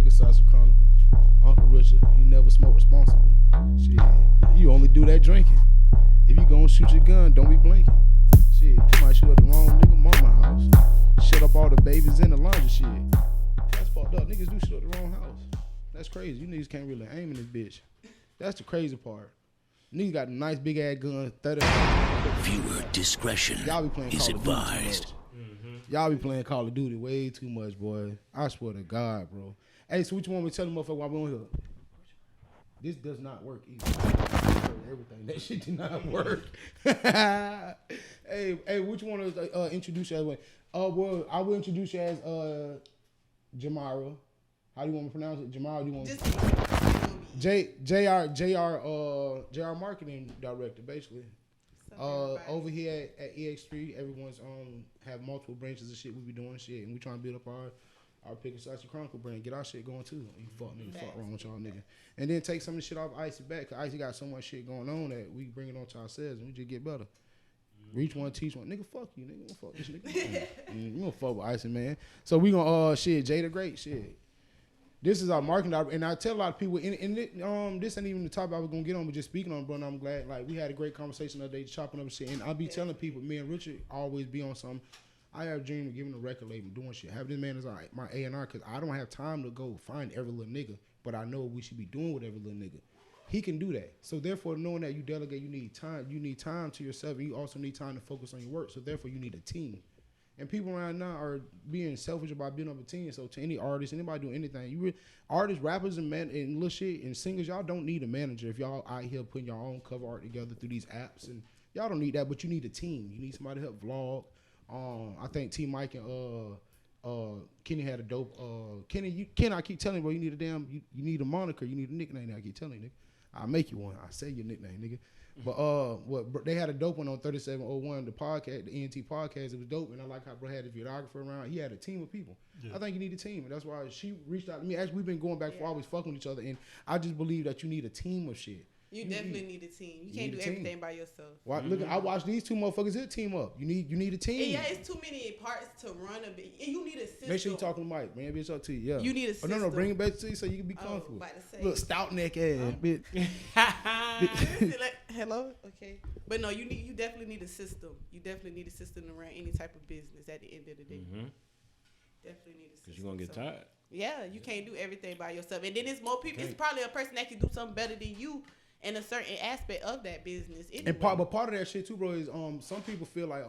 Pickled Sausage Chronicles. Uncle Richard, he never smoked responsible. Shit, you only do that drinking. If you gon' shoot your gun, don't be blinking. Shit, you might shoot up the wrong nigga mama house. Shut up all the babies in the laundry shit. That's fucked up. Niggas do shit up the wrong house. That's crazy. You niggas can't really aim in this bitch. That's the crazy part. Niggas got a nice big ass gun, 30. Viewer discretion Y'all be playing is Call of Duty advised. too much. Y'all be playing Call of Duty way too much, boy. I swear to God, bro. Hey, so what you want me to tell the motherfucker while we on here? This does not work either. Everything. That shit did not work. hey, what you want to introduce you as? Well, I will introduce you as Jamara. How do you want me to pronounce it? Jamara, you want JR marketing director, basically. Over here at EX3, everyone's have multiple branches of shit we be doing shit, and we trying to build up our Pickled Sausage Chronicle brand, get our shit going too. You fuck wrong with y'all nigga, and then take some of the shit off Icy back. Cause Icy got so much shit going on that we bring it on to ourselves, and we just get better. Reach one, teach one, nigga. Fuck you, nigga. Fuck this nigga. You gonna fuck with Icy, man. So we gonna shit, Jada Great shit. This is our marketing, and I tell a lot of people, and this ain't even the topic I was gonna get on, but just speaking on, bro. And I'm glad, like, we had a great conversation the other day, chopping up shit. And I be telling people, me and Richard always be on something. I have a dream of giving a record label, doing shit. Have this man as my A&R, because I don't have time to go find every little nigga, but I know what we should be doing with every little nigga. He can do that. So therefore, knowing that you delegate, you need time. You need time to yourself, and you also need time to focus on your work. So therefore, you need a team. And people around now are being selfish about building up a team. So to any artist, anybody doing anything, artists, rappers, and little shit and singers, y'all don't need a manager if y'all out here putting your own cover art together through these apps. And y'all don't need that, but you need a team. You need somebody to help vlog. I think T Mike and Kenny had a dope. Kenny, I keep telling you, bro, you need a moniker, you need a nickname. I keep telling you, nigga. I'll make you one. I'll say your nickname, nigga. But they had a dope one on 3701, the podcast, the ENT podcast. It was dope, and I like how bro had a videographer around. He had a team of people. Yeah. I think you need a team, and that's why she reached out to me. Actually, we've been going back for always fucking with each other, and I just believe that you need a team of shit. You definitely need a team. You can't do everything by yourself. Why, look, I watched these two motherfuckers here team up. You need a team. And yeah, it's too many parts to run a bit. And you need a system. Make sure you talk to the mic, man. Bitch, up to you. Yeah. You need a system. No, bring it back to you so you can be comfortable. About to say. Look, stout neck ass, bitch. Hello, okay. But no, you definitely need a system. You definitely need a system to run any type of business at the end of the day. Mm-hmm. Definitely need a system. Because you're going to get tired. Yeah, you can't do everything by yourself. And then it's more people. It's probably a person that can do something better than you in a certain aspect of that business. Anyway. And part of that shit too, bro, is some people feel like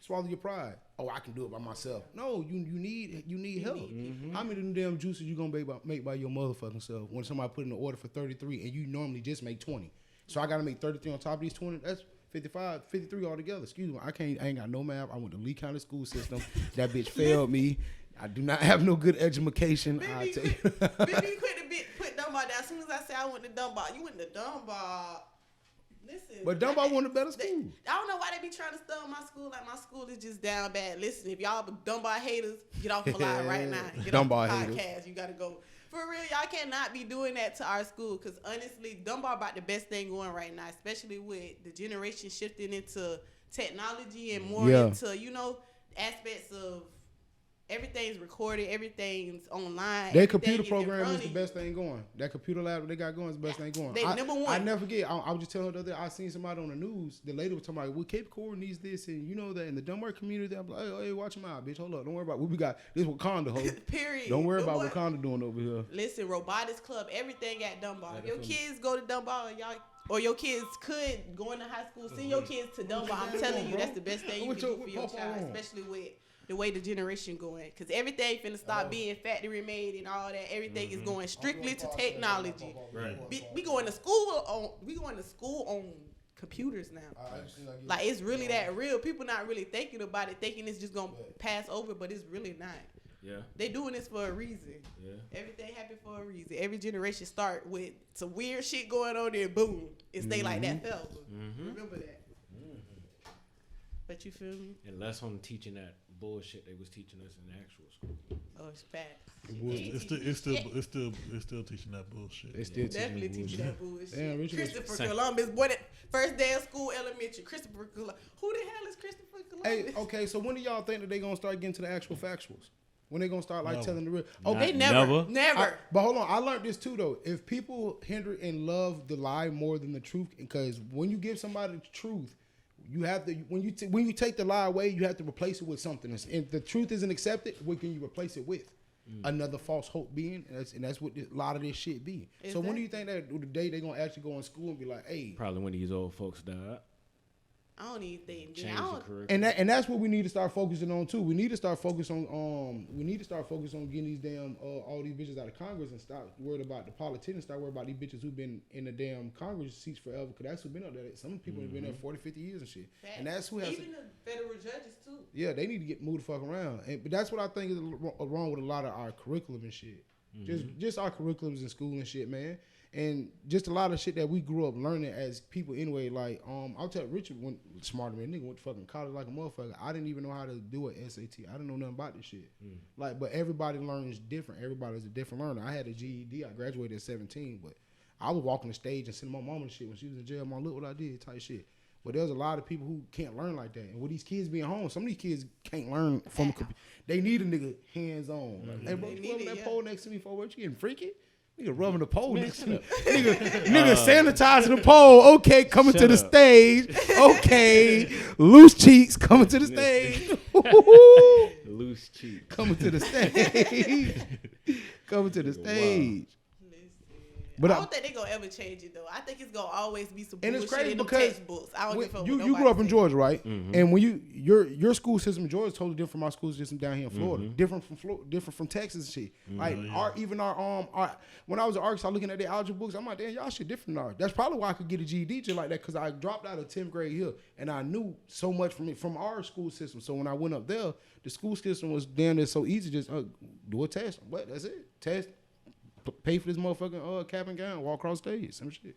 swallow your pride. Oh, I can do it by myself. No, you need help. How many of them damn juices you gonna make by your motherfucking self when somebody put in an order for 33 and you normally just make 20? So I gotta make 33 on top of these 20. That's 55, 53 altogether. Excuse me. I ain't got no math. I went to Lee County school system. That bitch failed me. I do not have no good education. I tell you. Baby, put Dunbar down. As soon as I say I went to Dunbar, you went to Dunbar. Listen. But Dunbar one of the better schools. I don't know why they be trying to stun my school. Like, my school is just down bad. Listen, if y'all Dunbar haters, get off the line right now. Get Dunbar off the podcast. You got to go. For real, y'all cannot be doing that to our school. Because honestly, Dunbar about the best thing going right now, especially with the generation shifting into technology and more into, aspects of everything's recorded, everything's online. Their computer program is the best thing going. That computer lab they got going is the best thing going. They number one. I never forget. I was just telling her the other day, I seen somebody on the news. The lady was talking about, well, Cape Coral needs this, and you know that in the Dunbar community, I'm like, hey, watch them out, bitch. Hold up. Don't worry about what we got. This Wakanda, ho. Period. Don't worry about what Wakanda doing over here. Listen, Robotics Club, everything at Dunbar. If your kids go to Dunbar, or your kids could go into high school, send your kids to Dunbar. I'm telling you, that's the best thing you can do for your child, especially with the way the generation going, because everything finna stop being factory made and all that. Everything is going strictly to technology. Right. We going to school on computers now. Like, it's really that real. People not really thinking about it, thinking it's just gonna pass over, but it's really not. Yeah. They doing this for a reason. Yeah. Everything happened for a reason. Every generation start with some weird shit going on there, boom, it stay like that forever. Remember that. But you feel me? And less on teaching that bullshit they was teaching us in the actual school. Oh, it's facts. It's still teaching that bullshit. They still definitely teaching that bullshit. Damn, Christopher Columbus, boy, that first day of school, elementary. Christopher Columbus. Who the hell is Christopher Columbus? Hey, okay, so when do y'all think that they gonna start getting to the actual factuals? When they gonna start like telling the real? They never. But hold on, I learned this too though. If people hinder and love the lie more than the truth, because when you give somebody the truth, you have to when you take the lie away, you have to replace it with something. If the truth isn't accepted, what can you replace it with? Another false hope being, and that's what a lot of this shit be. So when do you think that the day they gonna actually go in school and be like, hey? Probably when these old folks died. I don't even think. Change the curriculum. And that's what we need to start focusing on too. We need to start focusing on getting these damn all these bitches out of Congress and stop worried about the politicians. Start worried about these bitches who've been in the damn Congress seats forever. Because that's who've been up there. Some people have been there 40, 50 years and shit. And that's who has even the federal judges too. Yeah, they need to get moved the fuck around. But that's what I think is wrong with a lot of our curriculum and shit. Just our curriculums in school and shit, man. And just a lot of shit that we grew up learning as people anyway. Like, I'll tell Richard went smarter than nigga went to fucking college like a motherfucker. I didn't even know how to do an SAT. I didn't know nothing about this shit. Like, but everybody learns different. Everybody's a different learner. I had a GED. I graduated at 17, but I was walking the stage and sending my mom and shit when she was in jail. Mom, look what I did, type shit. But there's a lot of people who can't learn like that. And with these kids being home, some of these kids can't learn from a computer. They need a nigga hands on. Like, hey, bro, you rubbing that pole next to me for what? You getting freaky? Nigga rubbing the pole next to me. Nigga sanitizing the pole. Okay, coming to the stage. Okay, loose cheeks coming to the stage. Loose cheeks coming to the stage. Coming to the stage. But I don't think they're going to ever change it, though. I think it's going to always be some bullshit in the textbooks. I don't give a fuck. You grew up in Georgia, right? And when your school system in Georgia is totally different from our school system down here in Florida. Different from Texas and shit. Like, our when I was at Arkansas looking at the algebra books, I'm like, damn, y'all shit different now. That's probably why I could get a GED just like that, because I dropped out of 10th grade here, and I knew so much from our school system. So when I went up there, the school system was damn near so easy. Just do a test. What? That's it. Test. Pay for this motherfucking cap and gown, walk across stage, some shit.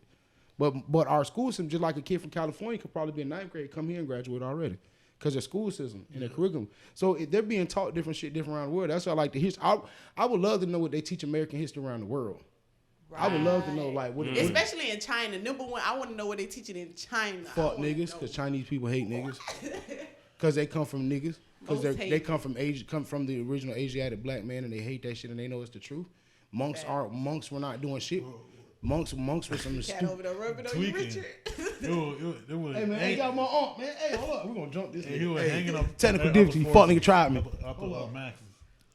But our school system, just like a kid from California, could probably be in 9th grade, come here and graduate already, because their school system and their curriculum. So they're being taught different shit different around the world. That's why I like the history. I would love to know what they teach American history around the world. Right. I would love to know like what, especially in China. Number one, I want to know what they teaching in China. Fuck niggas, because Chinese people hate niggas, because they come from niggas, because they come from Asia, come from the original Asiatic black man, and they hate that shit, and they know it's the truth. Monks were not doing shit. Monks were some stupid. Over there rubbing on you, Richard. Hey man, I got my aunt, man. Hey, hold up, we're gonna jump this. He was hanging up. Technical difficulty. Fuck nigga tried me. Maxes.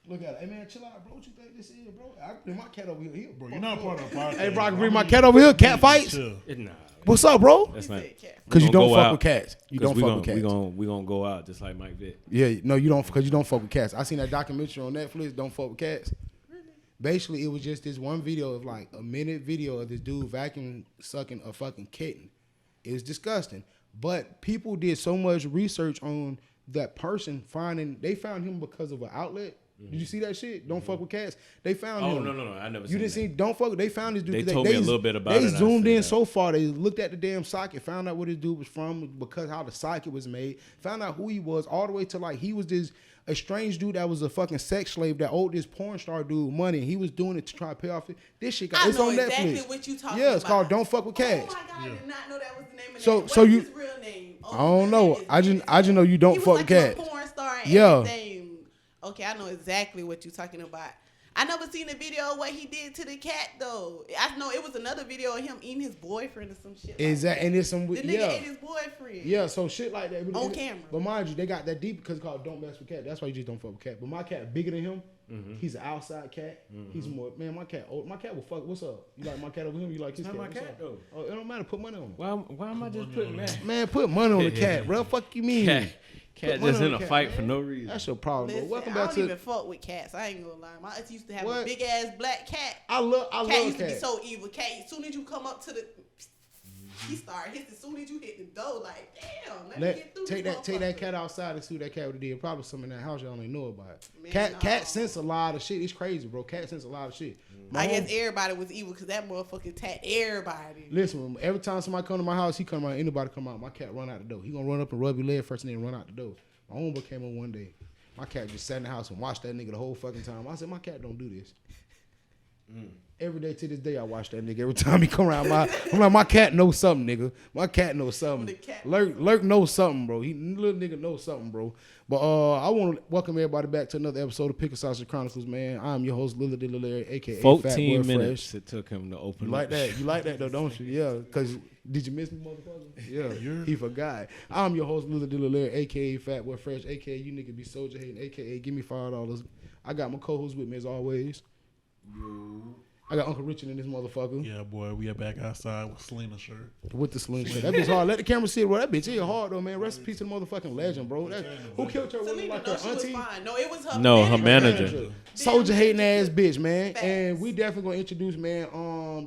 Look at it. Hey man, chill out, bro. What you think this is, bro? I bring my cat over here, bro. You're not part of the podcast. Hey, bro, I can bring my cat over here. Cat fights. Nah. What's up, bro? That's not. Because you don't fuck with cats. You don't fuck with cats. We gonna go out just like Mike Vick. Yeah, no, you don't, because you don't fuck with cats. I seen that documentary on Netflix. Don't fuck with cats. Basically, it was just this one video of like a minute video of this dude vacuum sucking a fucking kitten. It was disgusting. But people did so much research on that person they found him because of an outlet. Did you see that shit? Don't fuck with cats. They found him. Oh no, I never. You didn't see? Don't fuck. They found this dude. They told me a little bit about it. They zoomed in so far. They looked at the damn socket, found out where this dude was from, because how the socket was made. Found out who he was, all the way to like he was a strange dude that was a fucking sex slave that owed this porn star dude money. And he was doing it to try to pay off it. This shit it's on Netflix. Exactly what you talking about. It's called Don't Fuck with Cats. Oh my god, I did not know that was the name of so, that. So what you, is his real name? I don't know. I just know you don't fuck with cats. He was like a porn star and everything. Okay, I know exactly what you're talking about. I never seen a video of what he did to the cat though. I know it was another video of him eating his boyfriend or some shit. Exactly, and it's some the nigga ate his boyfriend. Yeah, so shit like that on camera. But mind you, they got that deep because it's called Don't Mess with Cat. That's why you just don't fuck with cat. But my cat bigger than him. He's an outside cat. He's more my cat. My cat will fuck. What's up? You like my cat over him? You like his cat? Not my cat though. Oh, it don't matter. Put money on him. Why am I just putting that? Man, put money on the cat, bro. Fuck you mean? Cat just in a fight for no reason. That's your problem, bro. Welcome back to. I don't even fuck with cats. I ain't gonna lie. My auntie used to have a big ass black cat. I love cat. Used to be so evil. Cat, as soon as you come up to the, he started hitting. As soon as you hit the door, like damn. Let me get through. Take that cat outside and see what that cat would have did. Probably something in that house y'all don't know about. Man, cat sense a lot of shit. It's crazy, bro. Cat sense a lot of shit. I guess everybody was evil because that motherfucker attacked everybody. Listen, every time somebody come to my house, he come out. Anybody come out, my cat run out the door. He gonna run up and rub your leg first and then run out the door. My homeboy came on one day. My cat just sat in the house and watched that nigga the whole fucking time. I said, my cat don't do this. Every day to this day, I watch that nigga. Every time he come around, I'm like, my cat knows something, nigga. My cat knows something. Lurk knows something, bro. He little nigga knows something, bro. But I want to welcome everybody back to another episode of Pickled Sausage Chronicles, man. I'm your host, Lilly Dilly, aka 14 minutes it took him to open. You like that? You like that though, don't you? Yeah, because did you miss me, motherfucker? Yeah, he forgot. I'm your host, Lilly Dilly, aka Fat Boy Fresh, aka you nigga be soldier hating, aka give me $5. I got my co-host with me as always. I got Uncle Richard in this motherfucker. Yeah, boy, we are back outside with Selena shirt. With the Selena shirt. That bitch hard. Let the camera see it, bro. That bitch is hard, though, man. Rest in peace to the motherfucking legend, bro. Who killed her? Selena, Like no, her she auntie? was fine. No, it was her her manager. Soldier hating ass bitch, man. Facts. And we definitely gonna introduce, man,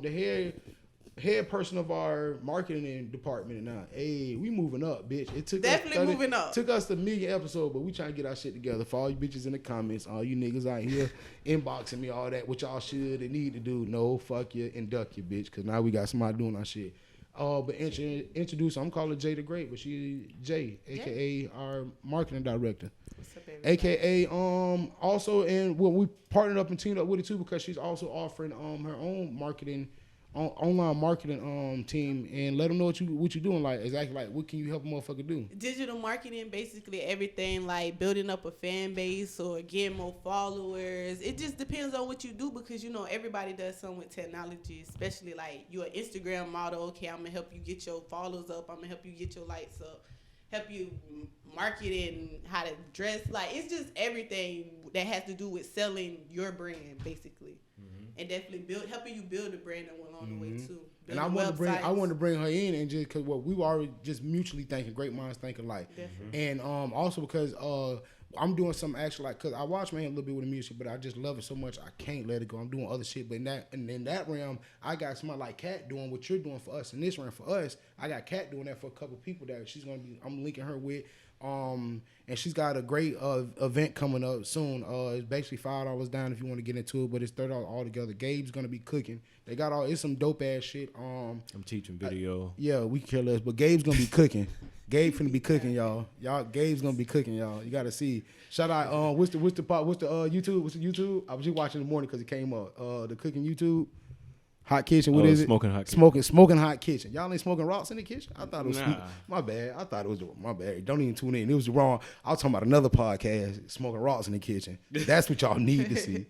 the head person of our marketing department now. Hey, we moving up, bitch. It took moving up. Took us the million episode, but we trying to get our shit together. For all you bitches in the comments, all you niggas out here inboxing me all that, what y'all should and need to do. No, fuck you and duck you, bitch. Cause now we got somebody doing our shit. But introduce, I'm calling Jay the Great, but she Jay, aka our marketing director. What's up, baby? AKA also, and we partnered up and teamed up with it too because she's also offering her own marketing online marketing team, and let them know what you doing, like exactly like what can you help a motherfucker do. Digital marketing, basically everything like building up a fan base or getting more followers. It just depends on what you do because you know everybody does something with technology, especially like you're an Instagram model. Okay, I'm gonna help you get your followers up. I'm gonna help you get your likes up. Help you market and how to dress. Like it's just everything that has to do with selling your brand, basically. And definitely helping you build a brand along the way too. And I want to bring her in, and just because we were already just mutually thinking, great minds think alike. And also because I'm doing something actually like because I watch my hand a little bit with the music, but I just love it so much I can't let it go. I'm doing other shit, but in that realm, I got somebody like Kat doing what you're doing for us. In this realm for us, I got Kat doing that for a couple people that I'm linking her with. And she's got a great event coming up soon. It's basically $5 down if you want to get into it, but it's $30 altogether. Gabe's gonna be cooking. They got it's some dope ass shit. I'm teaching video. Yeah, we care less, but Gabe's gonna be cooking. Gabe finna be cooking, y'all. Gabe's gonna be cooking, y'all. You gotta see. Shout out. What's the YouTube? What's the YouTube? I was just watching in the morning because it came up. The cooking YouTube. Hot kitchen, what is it? Smoking hot kitchen. Smoking hot kitchen. Y'all ain't smoking rocks in the kitchen? I thought it was my bad. I thought it was my bad. Don't even tune in. It was wrong. I was talking about another podcast, smoking rocks in the kitchen. That's what y'all need to see.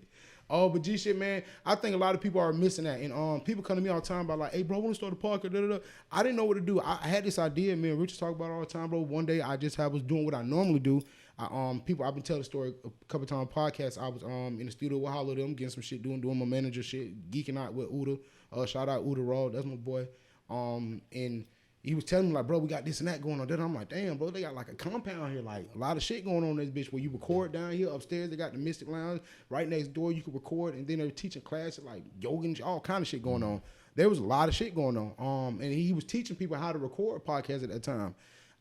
But G shit, man, I think a lot of people are missing that. And people come to me all the time about like, hey bro, I want to start a podcast. Da, da, da. I didn't know what to do. I had this idea, me and Richard talk about it all the time, bro. One day I was doing what I normally do. I've been telling the story a couple times on podcasts. I was in the studio with Hollow them, getting some shit, doing my manager shit, geeking out with Uda. Shout out Uda Raw, that's my boy. And he was telling me like, bro, we got this and that going on. Then I'm like, damn, bro, they got like a compound here, like a lot of shit going on in this bitch where you record down here upstairs. They got the Mystic Lounge right next door. You can record, and then they're teaching classes like yoga and all kind of shit going on. There was a lot of shit going on. And he was teaching people how to record podcasts at that time.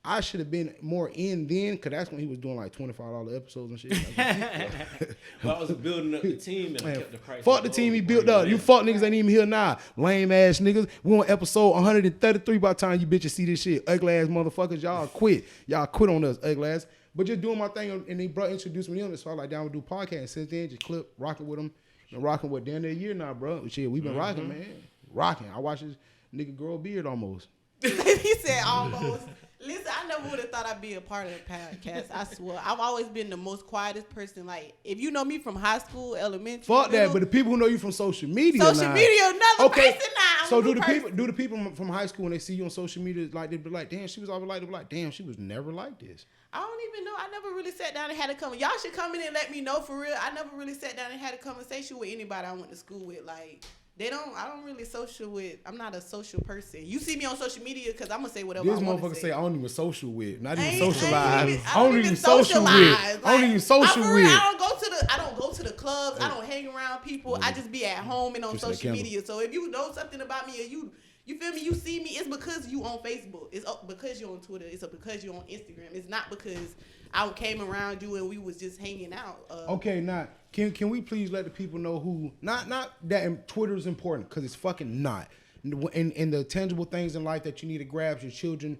I should have been more in then, because that's when he was doing like $25 episodes and shit. Well, I was building up the team and I kept the price. Fuck the team he built up. You fuck niggas ain't even here now. Lame ass niggas. We on episode 133 by the time you bitches see this shit. Ugly ass motherfuckers. Y'all quit. Y'all quit on us, ugly ass. But just doing my thing, and they introduced me to them. So I like, down to do podcast. And since then, just rocking with them. Been rocking with damn near a year now, bro. Shit, we been rocking, man. Rocking. I watch this nigga grow a beard almost. He said almost. Listen, I never would have thought I'd be a part of the podcast. I swear. I've always been the most quietest person. Like, if you know me from high school, elementary. Fuck that, but the people who know you from social media another person now. So do the people from high school when they see you on social media, like they be like, damn, she was always like, they be like, damn, she was never like this. I don't even know. I never really sat down and had a conversation. Y'all should come in and let me know for real. I never really sat down and had a conversation with anybody I went to school with. Like, I don't really social with. I'm not a social person. You see me on social media because I'm gonna say whatever. This I want to motherfucker say I don't even social with. Not even socialize. I don't even social with. I don't even social with. I don't go to the clubs. I don't hang around people. I just be at home and on social media. So if you know something about me or you feel me, you see me, it's because you on Facebook. It's because you on Twitter. It's because you on Instagram. It's not because I came around you and we was just hanging out. Okay, now can we please let the people know who? Not that Twitter is important, because it's fucking not. In the tangible things in life that you need to grab, your children,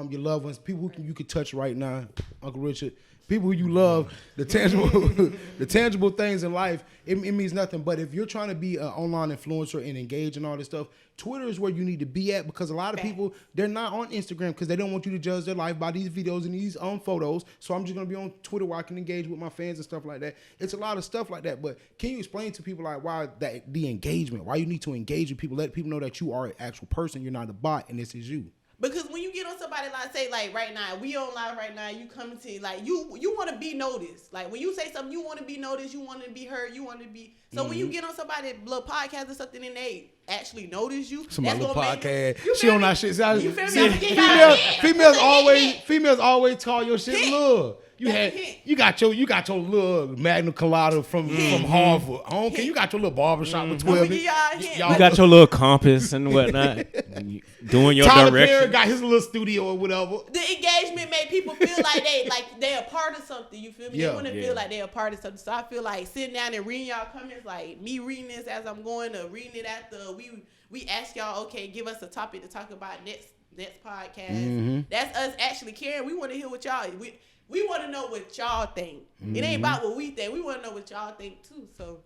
your loved ones, people who you could touch right now. Uncle Richard, people who you love, the tangible things in life, it means nothing. But if you're trying to be an online influencer and engage in all this stuff, Twitter is where you need to be at, because a lot of people, they're not on Instagram because they don't want you to judge their life by these videos and these photos. So I'm just going to be on Twitter where I can engage with my fans and stuff like that. It's a lot of stuff like that. But can you explain to people like why the engagement, why you need to engage with people, let people know that you are an actual person, you're not a bot, and this is you? Because when you get on somebody, like, say, like, right now, we on live right now, you coming to, like, you want to be noticed. Like, when you say something, you want to be noticed, you want to be heard, you want to be... So when you get on somebody's little podcast or something and they actually notice you... Somebody little podcast. You she on me? that shit. You feel me? Females always call your shit love. You got your little Magna Cum Laude from Harvard. I don't care. You got your little barbershop with 12. You got your little compass and whatnot. Doing your Tyler direction. Perry got his little studio or whatever. The engagement made people feel like they're a part of something. You feel me? Yeah. They want to feel like they're a part of something. So I feel like sitting down and reading y'all comments, like me reading this as I'm going to reading it after we ask y'all, okay, give us a topic to talk about next podcast. Mm-hmm. That's us actually caring. We want to hear what y'all we want to know what y'all think. It ain't about what we think. We want to know what y'all think too. So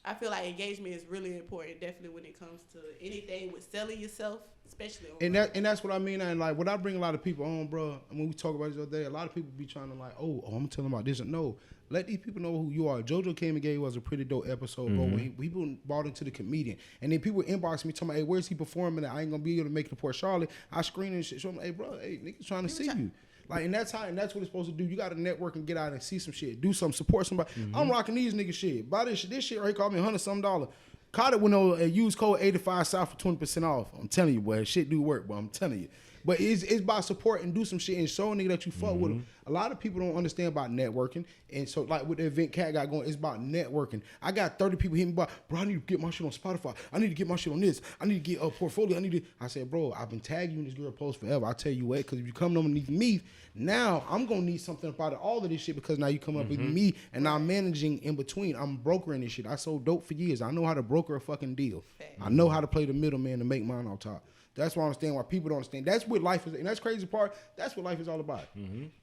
I feel like engagement is really important, definitely when it comes to anything with selling yourself, especially online. And that's what I mean. And like when I bring a lot of people on, bro, and when we talk about this other day, a lot of people be trying to like, oh, I'm gonna tell them about this. No, let these people know who you are. JoJo came and gave us a pretty dope episode, bro. When people bought into the comedian, and then people inbox me talking about, hey, where's he performing? I ain't gonna be able to make it to Port Charlotte. I screen and shit. So I'm like, hey, bro, hey, niggas trying to see you. Like, and that's what it's supposed to do. You got to network and get out and see some shit. Do something. Support somebody. I'm rocking these niggas shit. Buy this shit. This shit right cost me $100-something. Caught it when I use code 85 South for 20% off. I'm telling you, boy, shit do work, but I'm telling you. But it's by support and do some shit and show a nigga that you fuck with them. A lot of people don't understand about networking. And so, like, with the event Cat got going, it's about networking. I got 30 people hitting me by, bro, I need to get my shit on Spotify. I need to get my shit on this. I need to get a portfolio. I said, bro, I've been tagging you in this girl post forever. I'll tell you what, because if you come underneath me, now I'm going to need something about all of this shit, because now you come up with me and now I'm managing in between. I'm brokering this shit. I sold dope for years. I know how to broker a fucking deal. I know how to play the middleman to make mine on top. That's why I understand why people don't understand. That's what life is, and that's the crazy part. That's what life is all about.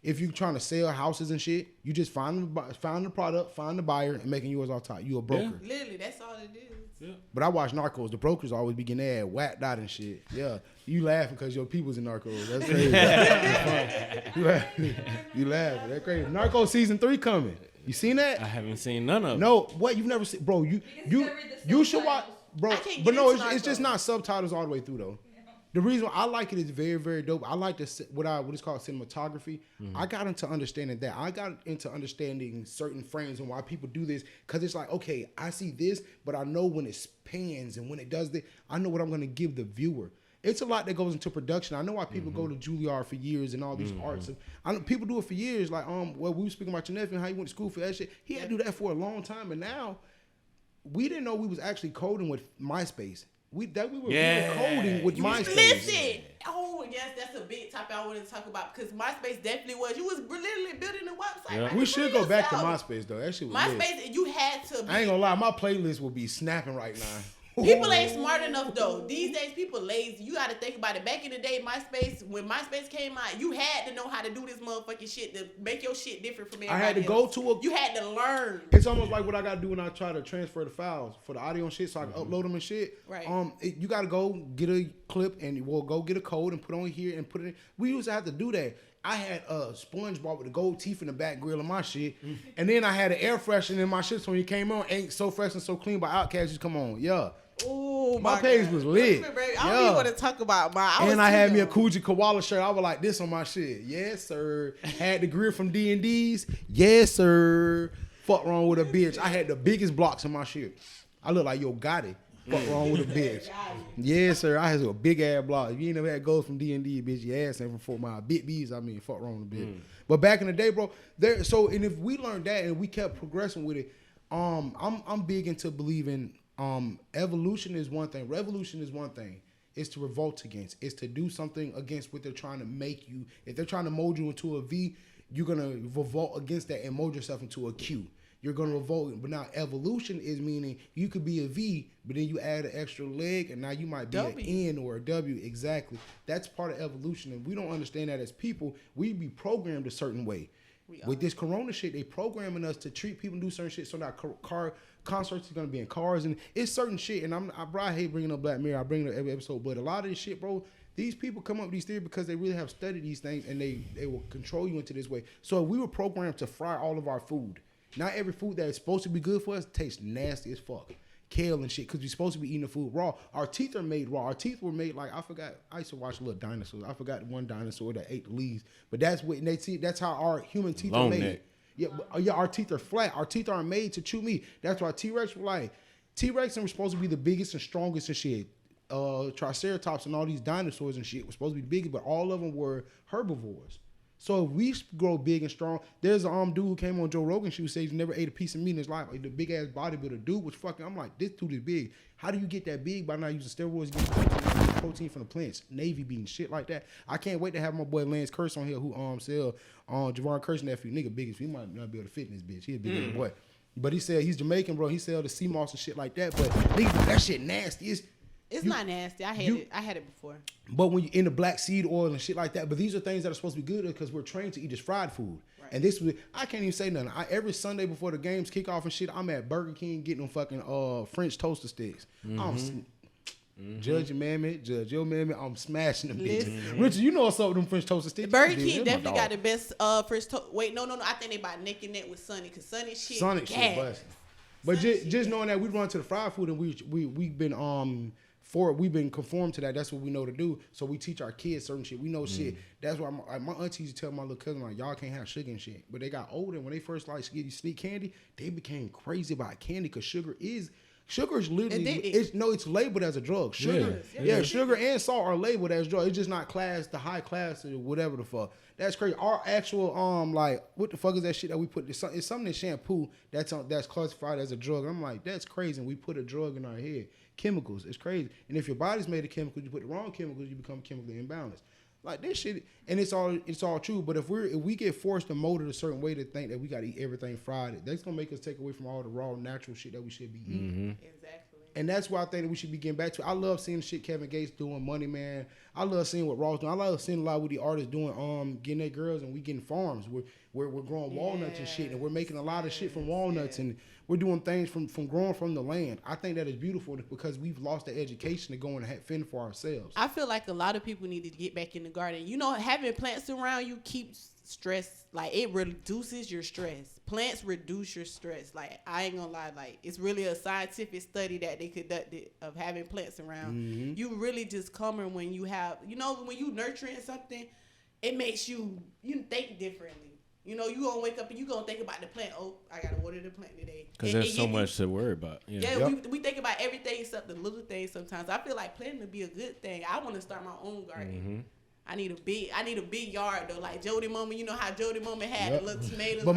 If you're trying to sell houses and shit, you just find the product, find the buyer, and making yours all top. You a broker. Yeah. Literally, that's all it is. Yeah. But I watch Narcos. The brokers always be getting their ass whacked out and shit. Yeah, you laughing because your people's in Narcos. That's crazy. You laughing. That's crazy. Narcos season 3 coming. You seen that? I haven't seen none of them. No, what you've never seen, bro? You should watch, bro. But no, it's just not subtitles all the way through though. The reason why I like it is very, very dope. I like what is called cinematography. I got into understanding that. I got into understanding certain frames and why people do this, because it's like, okay, I see this, but I know when it pans and when it does this, I know what I'm going to give the viewer. It's a lot that goes into production. I know why people go to Juilliard for years and all these arts. I know people do it for years. Like, well, we were speaking about your nephew and how he went to school for that shit. He had to do that for a long time, and now we didn't know we was actually coding with MySpace. We were coding with MySpace. Listen, yes, that's a big topic I wanted to talk about, because MySpace definitely was. You was literally building a website. Yeah. We should go back to MySpace though. That shit was MySpace. lit. You had to. I ain't gonna lie, my playlist will be snapping right now. People ain't smart enough though. These days, people lazy. You got to think about it. Back in the day, when MySpace came out, you had to know how to do this motherfucking shit to make your shit different from everybody I had to go to You had to learn. It's almost like what I got to do when I try to transfer the files for the audio and shit, so I can upload them and shit. Right. You got to go get a clip and we'll go get a code and put on here and put it in. We used to have to do that. I had a SpongeBob with the gold teeth in the back grill of my shit, and then I had an air freshener in my shit. So when you came on, ain't so fresh and so clean by Outkast. Just come on, yeah. Oh my page was lit. I don't even want to talk about mine. And I had me a Coogee Koala shirt. I was like this on my shit. Yes, sir. Had the grill from D&D's. Yes, sir. Fuck wrong with a bitch. I had the biggest blocks in my shit. I look like Yo Gotti. Fuck wrong with a bitch. Yes, sir. I had a big ass block. If you ain't never had gold from D&D, bitch, your ass ain't from Fort Mile. Big B's, I mean, fuck wrong with a bitch. But back in the day, bro, and if we learned that and we kept progressing with it, I'm big into believing evolution is one thing, revolution is one thing. It's to revolt against. It's to do something against what they're trying to make you. If they're trying to mold you into a V, you're gonna revolt against that and mold yourself into a Q. You're going to revolt. But now evolution is meaning you could be a V, but then you add an extra leg, and now you might be an N or a W. Exactly. That's part of evolution. And we don't understand that as people. We be programmed a certain way. With this corona shit, they programming us to treat people and do certain shit. So that car concerts is gonna be in cars, and it's certain shit. And I hate bringing up Black Mirror. I bring it up every episode, but a lot of this shit, bro. These people come up with these theories because they really have studied these things, and they will control you into this way. So if we were programmed to fry all of our food, not every food that is supposed to be good for us tastes nasty as fuck. Kale and shit, because we're supposed to be eating the food raw. Our teeth are made raw. Our teeth were made like, I forgot. I used to watch little dinosaurs. I forgot one dinosaur that ate the leaves. But that's what they see. That's how our human teeth are made. Neck. Yeah, our teeth are flat. Our teeth aren't made to chew meat. That's why T-Rex were like, T-Rex were supposed to be the biggest and strongest and shit. Triceratops and all these dinosaurs and shit were supposed to be big, but all of them were herbivores. So if we grow big and strong, there's a dude who came on Joe Rogan. She would say he's never ate a piece of meat in his life. Like the big ass bodybuilder dude was fucking. I'm like, this dude is big. How do you get that big by not using steroids? Getting protein from the plants, Navy beans, shit like that. I can't wait to have my boy Lance Curse on here, who sell Javon Curse nephew, nigga biggest. He might not be able to fit in this bitch. He a big boy, but he said he's Jamaican, bro. He sell the sea moss and shit like that. But nigga, that shit nasty. It's not nasty. I had it before. But when you're in the black seed oil and shit like that, but these are things that are supposed to be good because we're trained to eat this fried food. Right. And this was, I can't even say nothing. Every Sunday before the games kick off and shit, I'm at Burger King getting them fucking French toaster sticks. Judge your mammy, judge your mammy. I'm smashing them bitches. Richard, you know what's up with them French toaster sticks? Burger King definitely got the best French toast. Wait, no. I think they buy neck and neck with Sonny, because Sonny shit. Sonic shit, but just knowing that we run to the fried food and we've been we've been conformed to that. That's what we know to do. So we teach our kids certain shit. We know shit. That's why my auntie used to tell my little cousin, like, y'all can't have sugar and shit. But they got older, and when they first like get you sneak candy, they became crazy about candy because sugar is literally it's labeled as a drug. Sugar, sugar and salt are labeled as drugs. It's just not classed the high class or whatever the fuck. That's crazy. Our actual like what the fuck is that shit that we put? It's something in shampoo that's classified as a drug. I'm like, that's crazy. And we put a drug in our head. Chemicals, it's crazy. And if your body's made of chemicals, you put the wrong chemicals, you become chemically imbalanced. Like this shit, and it's all true. But if we get forced and molded a certain way to think that we gotta eat everything fried, that's gonna make us take away from all the raw natural shit that we should be eating. Exactly. And that's why I think that we should be getting back to. I love seeing the shit Kevin Gates doing, Money Man. I love seeing what Ross doing. I love seeing a lot of what the artists doing, getting their girls, and we getting farms. We're growing walnuts and shit, and we're making a lot of shit from walnuts, and we're doing things from growing from the land. I think that is beautiful because we've lost the education to go and fend for ourselves. I feel like a lot of people need to get back in the garden. You know, having plants around you keeps stress, like it reduces your stress. Plants reduce your stress. Like, I ain't gonna lie, like it's really a scientific study that they conducted of having plants around. You really just calmer when you have, when you nurturing something, it makes you think differently. You gonna wake up and you gonna think about the plant. Oh, I gotta water the plant today. Because there's so much to worry about. We think about everything except the little things sometimes. I feel like planting would be a good thing. I want to start my own garden. I need a big yard though, like Jody Mama. You know how Jody Mama had the little tomatoes. But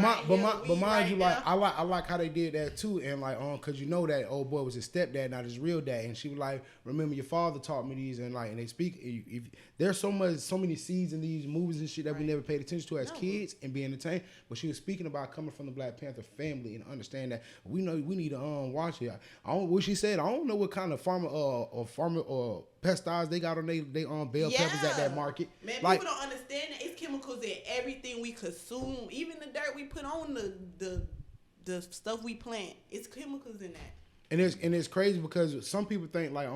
mind you, like I like how they did that too, and like because you know that old boy was his stepdad, not his real dad, and she was like, remember your father taught me these, and like, and they speak. If there's so many seeds in these movies and shit that we never paid attention to as kids and be entertained. But she was speaking about coming from the Black Panther family and understand that we need to watch it. What she said, I don't know what kind of farmer or pesticides they got on they bell peppers at that market. Man, like, people don't understand that it's chemicals in everything we consume. Even the dirt we put on the stuff we plant, it's chemicals in that. And it's crazy because some people think like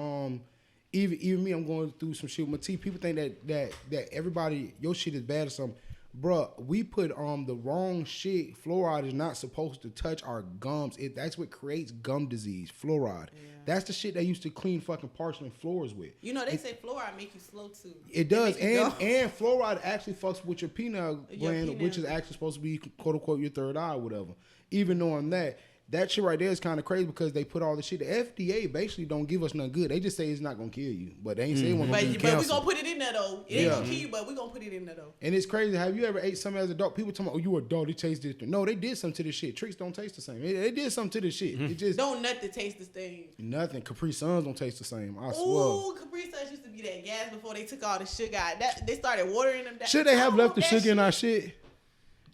even me, I'm going through some shit with my teeth. People think that everybody your shit is bad or something. Bruh, we put the wrong shit. Fluoride is not supposed to touch our gums. That's what creates gum disease. Fluoride. Yeah. That's the shit they used to clean fucking porcelain floors with. They say fluoride make you slow too. It does, and fluoride actually fucks with your pineal gland, which is actually supposed to be quote unquote your third eye or whatever. Even knowing that shit right there is kind of crazy because they put all the shit. The FDA basically don't give us nothing good. They just say it's not gonna kill you, but they ain't say one. But we gonna put it in there though. It ain't gonna kill you, but we gonna put it in there though. And it's crazy. Have you ever ate something as a dog? People talking about, you a dog, it tastes different. No, they did something to this shit. Treats don't taste the same. They did something to this shit. It just don't nothing taste the same. Nothing. Capri Suns don't taste the same. I swear. Ooh, Capri Suns used to be that gas before they took all the sugar out. They started watering them down. Should they have left the sugar in our shit?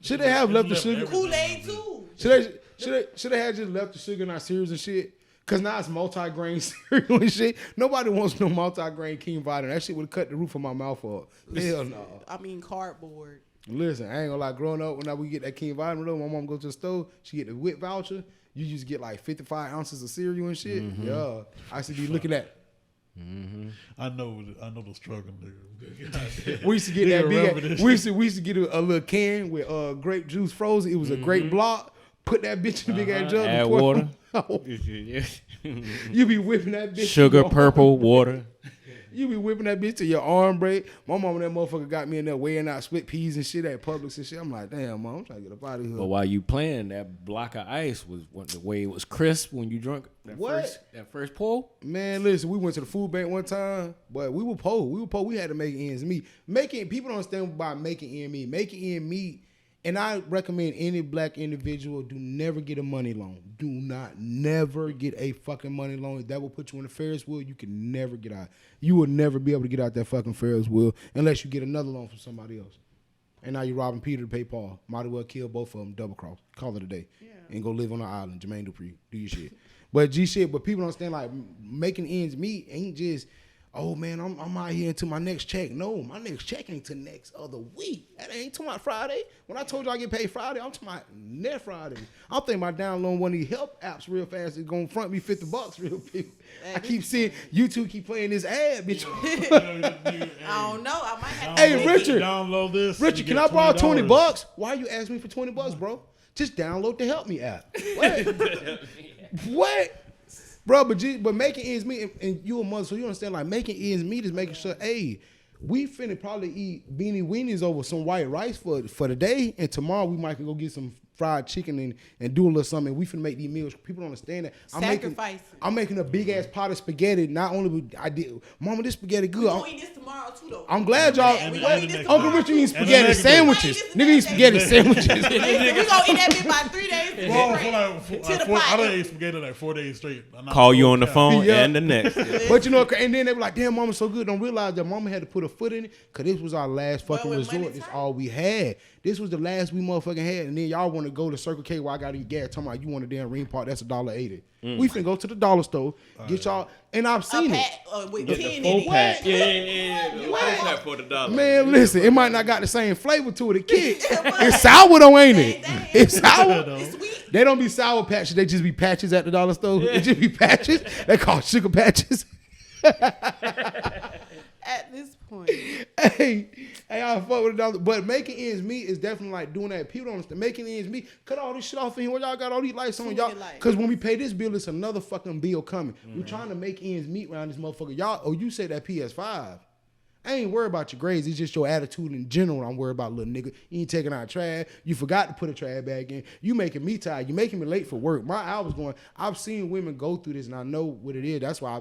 Should they have left the sugar? Kool-Aid too. Should they have just left the sugar in our cereals and shit? Cause now it's multi-grain cereal and shit. Nobody wants no multi-grain King Vitamin. That shit would cut the roof of my mouth off. Hell no. I mean cardboard. Listen, I ain't gonna lie. Growing up, when we get that King Vitamin, my mom go to the store. She get the WIC voucher. You just get like 55 ounces of cereal and shit. Mm-hmm. Yeah, I used to be looking at. Mm-hmm. I know the struggle, nigga. We used to get that big. We used to get a little can with grape juice frozen. It was a grape block. Put that bitch in the big ass jug. Add water. You be whipping that bitch. Sugar, purple, water. You be whipping that bitch till your arm break. My mama, that motherfucker got me in there weighing out split peas and shit at Publix and shit. I'm like, damn, mom, I'm trying to get up out of here. But while you playing, that block of ice was the way it was crisp when you drunk that first pour. Man, listen, we went to the food bank one time, but we were poor. We had to make ends meet. People don't understand about making ends meet. Making ends meet. And I recommend any black individual do never get a money loan. Do not never get a fucking money loan. That will put you in a Ferris wheel. You can never get out. You will never be able to get out that fucking Ferris wheel unless you get another loan from somebody else. And now you're robbing Peter to pay Paul. Might as well kill both of them, double cross. Call it a day. Yeah. And go live on an island. Jermaine Dupri. Do your shit. But people don't understand, like, making ends meet ain't just, oh man, I'm out here until my next check. No, my next check ain't till next other week. That ain't till my Friday. When I told you I get paid Friday, I'm talking about next Friday. I'm thinking about downloading one of these help apps real fast. It's gonna front me $50 real quick. I keep seeing YouTube keep playing this ad, bitch. I don't know. I might have to. Hey, Richard, download this. Richard, can I borrow $20? Why are you asking me for $20, bro? Just download the Help Me app. What? What? Bro, but making ends meet, and you a mother, so you understand, like, making ends meet is making sure, hey, we finna probably eat beanie weenies over some white rice for the day, and tomorrow we might go get some fried chicken and do a little something. We finna make these meals. People don't understand that. I'm making a big ass pot of spaghetti. Not only I did, Mama, this spaghetti good. We're gonna eat this tomorrow too, though. I'm glad y'all. Uncle Richard eating spaghetti sandwiches. Nigga eat spaghetti sandwiches. We gonna eat that bitch by 3 days. I done ate spaghetti like 4 days straight. Call you on the phone and the next. But you know, and then they were like, damn, Mama's so good. Don't realize that Mama had to put a foot in it because this was our last fucking resort. This all we had. This was the last we motherfucking had. And then y'all want to go to Circle K where I got to eat gas. Talking about you want a damn Ring Park, that's $1.80. We finna go to the dollar store, get y'all, and I've seen it. With the 10 full in pack. Yeah. Pack for the $1. Man, listen, it might not got the same flavor to it. It's sour though, ain't it? It's sour. It's sweet. They don't be sour patches. They just be patches at the dollar store. It just be patches. They call sugar patches. At this point. Hey, I fuck with $1. But making ends meet is definitely like doing that. People don't understand. Making ends meet. Cut all this shit off in here. What y'all got all these lights on? Y'all, because when we pay this bill, it's another fucking bill coming. We're trying to make ends meet around this motherfucker. Y'all, you say that PS5. I ain't worried about your grades. It's just your attitude in general. I'm worried about, little nigga. You ain't taking out trash. You forgot to put a trash bag in. You making me tired. You making me late for work. I've seen women go through this, and I know what it is. That's why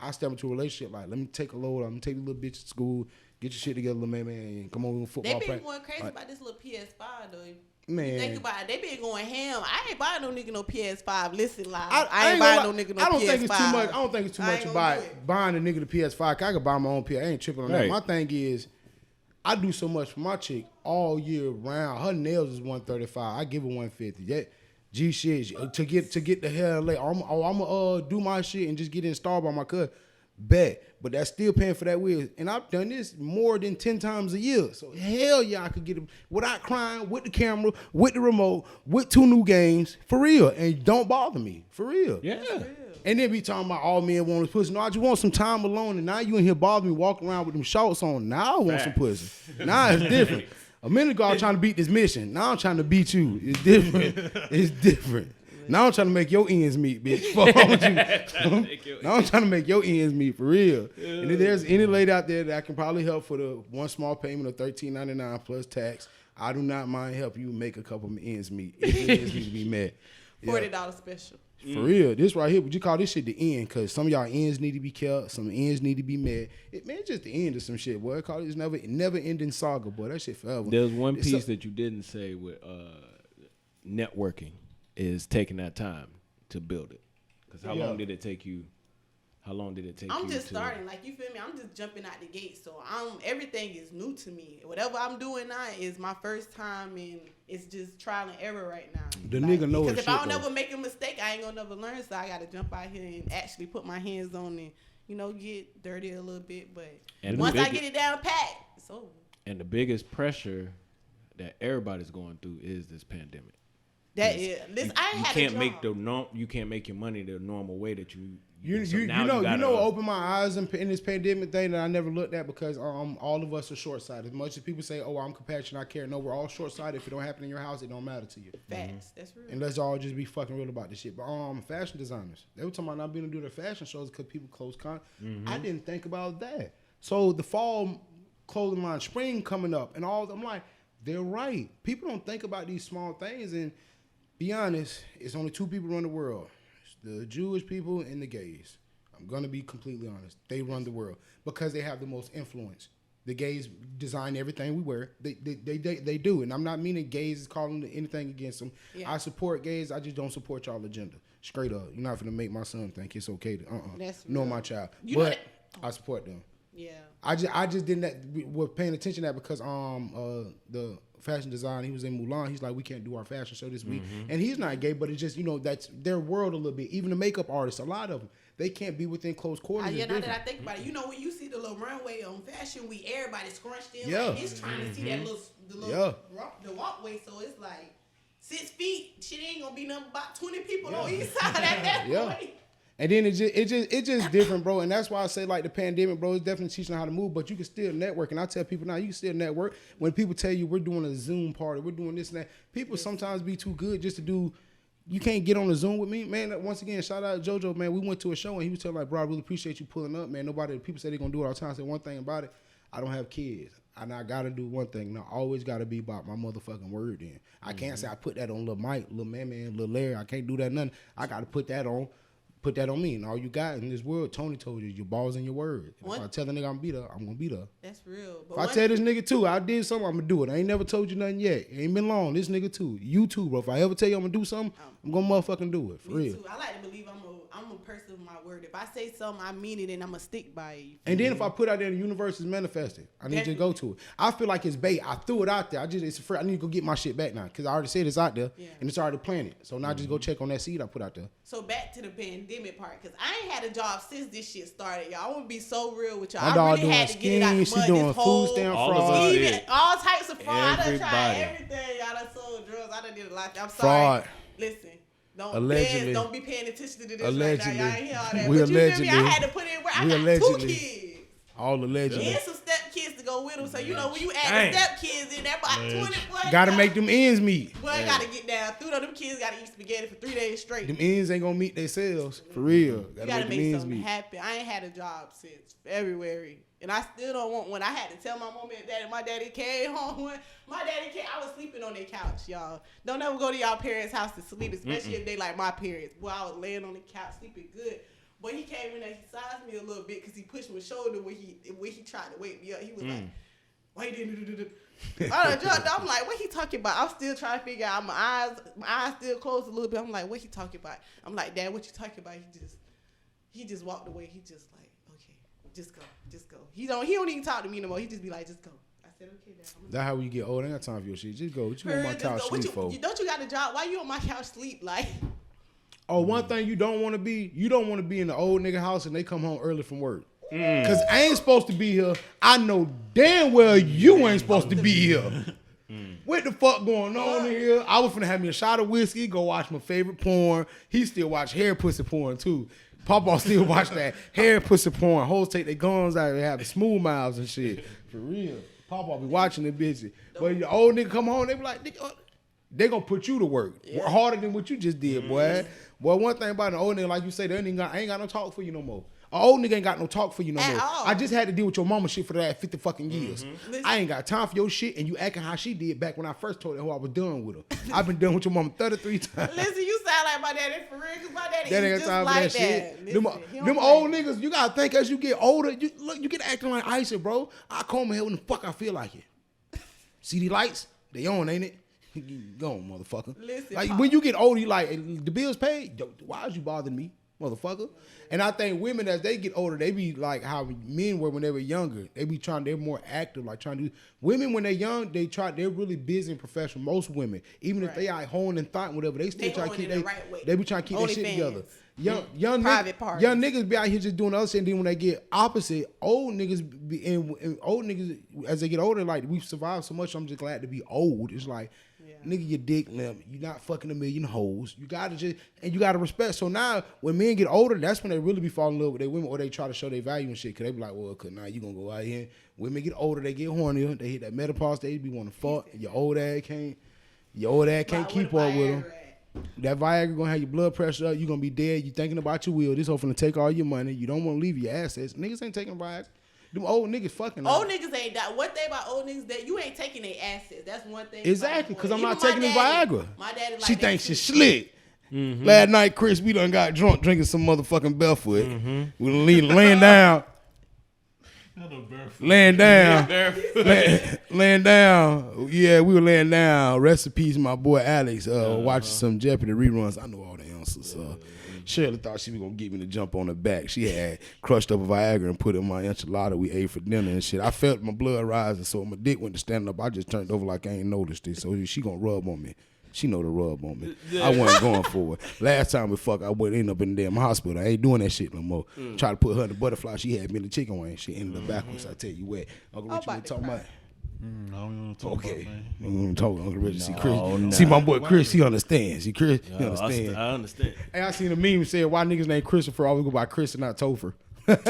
I step into a relationship like, let me take a load. I'm gonna take the little bitch to school. Get your shit together, little man. Come on, football practice. They been going crazy about this little PS5 though. Man, think about it. They been going ham. I ain't buying no nigga no PS5. Listen, live. I ain't buying no nigga no PS5. I don't think it's too much about buying a nigga the PS5. I can buy my own PS. I ain't tripping on that. My thing is, I do so much for my chick all year round. Her nails is $135. I give her $150. That G shit to get the hell late. I'm gonna do my shit and just get installed by my cousin. Bet, but that's still paying for that wheel. And I've done this more than 10 times a year. So hell yeah, I could get it without crying, with the camera, with the remote, with 2 new games, for real. And don't bother me, for real. Yeah. And then be talking about all men want is pussy. No, I just want some time alone. And now you in here bothering me walking around with them shorts on. Now I want some pussy. Now it's different. A minute ago I was trying to beat this mission. Now I'm trying to beat you. It's different. It's different. Now I'm trying to make your ends meet, bitch. Fuck with you. Now I'm trying to make your ends meet for real. And if there's any lady out there that I can probably help for the one small payment of $13.99 plus tax, I do not mind helping you make a couple of ends meet. If it ends need to be met. $40 special. For real. This right here, would you call this shit the end? Because some of y'all ends need to be kept, some ends need to be met. It's just the end of some shit, boy. Call it never ending saga, boy. That shit forever. There's one piece that you didn't say with networking. Is taking that time to build it. Because how long did it take you? I'm just starting. Like, you feel me? I'm just jumping out the gate. So everything is new to me. Whatever I'm doing now is my first time, and it's just trial and error right now. The nigga know it. Because if I don't ever make a mistake, I ain't gonna never learn. So I gotta jump out here and actually put my hands on and, get dirty a little bit. But once I get it down pat, it's over. And the biggest pressure that everybody's going through is this pandemic. That is. Listen, I ain't had a job. You can't make your money the normal way that you. You know, open my eyes in this pandemic thing that I never looked at because all of us are short-sighted. As much as people say, "Oh, I'm compassionate, I care," no, we're all short-sighted. If it don't happen in your house, it don't matter to you. Facts, that's real. And let's all just be fucking real about this shit. But fashion designers, they were talking about not being able to do their fashion shows because people close con. I didn't think about that. So the fall clothing line, spring coming up, and all. I'm like, they're right. People don't think about these small things. And be honest, it's only two people run the world. The Jewish people and the gays. I'm going to be completely honest. They run the world because they have the most influence. The gays design everything we wear. They do. And I'm not meaning gays is calling anything against them. Yeah. I support gays. I just don't support y'all agenda. Straight up. You're not going to make my son think it's okay to know my child. But I support them. Yeah. I just didn't was paying attention to that because the fashion design, he was in Mulan. He's like, we can't do our fashion show this week. And he's not gay, but it's just, that's their world a little bit. Even the makeup artists, a lot of them, they can't be within close quarters. Now that I think about it, when you see the little runway on Fashion Week, everybody scrunched in. Yeah. Like, it's trying to see that the walkway. So it's like 6 feet. Shit ain't gonna be nothing about 20 people on each side at that point. And then it's just different, bro. And that's why I say, like, the pandemic, bro, is definitely teaching how to move. But you can still network. And I tell people now, you can still network. When people tell you we're doing a Zoom party, we're doing this and that, people sometimes be too good just to do. You can't get on a Zoom with me, man. Once again, shout out to JoJo, man. We went to a show and he was telling like, bro, I really appreciate you pulling up, man. People say they're gonna do it all the time. I said one thing about it, I don't have kids. And I gotta do one thing. And I always gotta be about my motherfucking word then. I can't say I put that on Lil Mike, Lil Man, Lil Larry. I can't do that nothing. I gotta put that on me. And all you got in this world, Tony told you, your balls in your word. If I tell the nigga I'm gonna be there, I'm gonna be there. That's real. But if I tell this nigga too, I did something, I'm gonna do it. I ain't never told you nothing yet. It ain't been long. This nigga too. You too, bro. If I ever tell you I'm gonna do something, I'm gonna motherfucking do it. For real. Too. I like to believe I'm a person of my word. If I say something, I mean it and I'm gonna stick by it. And then if I put out there, the universe is manifesting. I need you to go to it. I feel like it's bait. I threw it out there. It's free. I need to go get my shit back now because I already said it's out there and it's already planted. So now just go check on that seed I put out there. So back to the pandemic part, because I ain't had a job since this shit started, y'all. I want to be so real with y'all. I really had to get it out the mud. Doing food stamp fraud. All types of fraud. I done tried everything. Y'all done sold drugs. I done did a lot. I'm sorry. Fraud. Listen. Allegedly. Don't be paying attention to this allegedly. right now. Y'all ain't hear all that. We but you allegedly. feel me? I had to put in work. I got 2 kids. All allegedly. And some step kids to go with them. So, when you add the step kids in, that about 20 boys. Gotta make them ends meet. Boy, gotta get down through them. Them kids gotta eat spaghetti for 3 days straight. Them ends ain't gonna meet themselves. For real. Gotta make something happen. I ain't had a job since February. And I still don't want one. I had to tell my mom and daddy. My daddy came home. I was sleeping on their couch, y'all. Don't ever go to y'all parents' house to sleep, especially if they like my parents. Boy, I was laying on the couch sleeping good. But he came in there, he sized me a little bit because he pushed my shoulder when he tried to wake me up. He was like, why you didn't do I'm like, what he talking about? I'm still trying to figure out. My eyes still closed a little bit. I'm like, what he talking about? I'm like, Dad, what you talking about? He just walked away. He just like, okay, just go. He don't even talk to me no more. He just be like, just go. I said, okay, Dad. That's how we get old. I ain't got time for your shit. Just go. What you on my couch sleep for? Don't you got a job? Why you on my couch sleep? Like. Oh, one thing you don't want to be in the old nigga house and they come home early from work. Because I ain't supposed to be here. I know damn well you ain't supposed to be here. What the fuck going on here? I was finna have me a shot of whiskey, go watch my favorite porn. He still watch hair pussy porn too. Papa still watch that hair pussy porn. Hoes take their guns out and have smooth mouths and shit. For real. Papa be watching the bitches. But the old nigga come home, they be like, they gonna put you to work. Work harder than what you just did, boy. Boy, one thing about an old nigga, like you say, I ain't got no talk for you no more. An old nigga ain't got no talk for you no more. I just had to deal with your mama shit for that 50 fucking years. I ain't got time for your shit, and you acting how she did back when I first told her who I was done with her. I've been done with your mama 33 times. Listen, you sound like my daddy for real, because my daddy is just like that. Listen, them old niggas, you gotta think as you get older, you get acting like Icy, bro. I come here when the fuck I feel like it. See the lights? They on, ain't it? Go on, motherfucker. Listen, like when you get older, you like the bills paid. Why is you bothering me? motherfucker. And I think women, as they get older, they be like how men were when they were younger. They're more active, like trying to do. Women, when they're young, they're really busy and professional. Most women, even if they out hoeing and thought whatever, they still try to keep they be trying to keep their shit together. Young niggas be out here just doing other shit. And then when they get opposite, old niggas as they get older, like we've survived so much. I'm just glad to be old. It's like, nigga, your dick limp. You're not fucking a million hoes. You gotta respect. So now when men get older, that's when they really be falling in love with their women, or they try to show their value and shit. Cause they be like, well, now you gonna go out here. Women get older, they get hornier. They hit that menopause stage, be wanting to fuck. Your old ass can't keep up with them. That Viagra gonna have your blood pressure up. You gonna be dead. You thinking about your will. This hoe finna take all your money. You don't want to leave your assets. Niggas ain't taking Viagra. Them old niggas fucking. Old niggas ain't that. One thing about old niggas that you ain't taking their assets. That's one thing. Exactly, because I'm not taking the Viagra. My daddy like she thinks she's slick. Mm-hmm. Last night, Chris, we done got drunk drinking some motherfucking barefoot. Mm-hmm. We laying down. Laying down. Laying down. Yeah, we were laying down. Rest in peace, my boy Alex. Watching some Jeopardy reruns. I know all the answers. Shirley thought she was gonna get me to jump on her back. She had crushed up a Viagra and put it in my enchilada we ate for dinner and shit. I felt my blood rising, so my dick went to stand up. I just turned over like I ain't noticed it. So she gonna rub on me. She know the rub on me. I wasn't going for it. Last time we fucked, I went end up in the damn hospital. I ain't doing that shit no more. Try to put her in the butterfly. She had me in the chicken wing. She ended up backwards. I tell you what. Uncle Richard, you talking about? I don't want to talk about, man. I don't want to talk Uncle Richard. See Chris. See my boy Chris. He understands. See Chris. He understands. I understand. Hey, I seen a meme say why niggas named Christopher always go by Chris and not Topher. Stupid.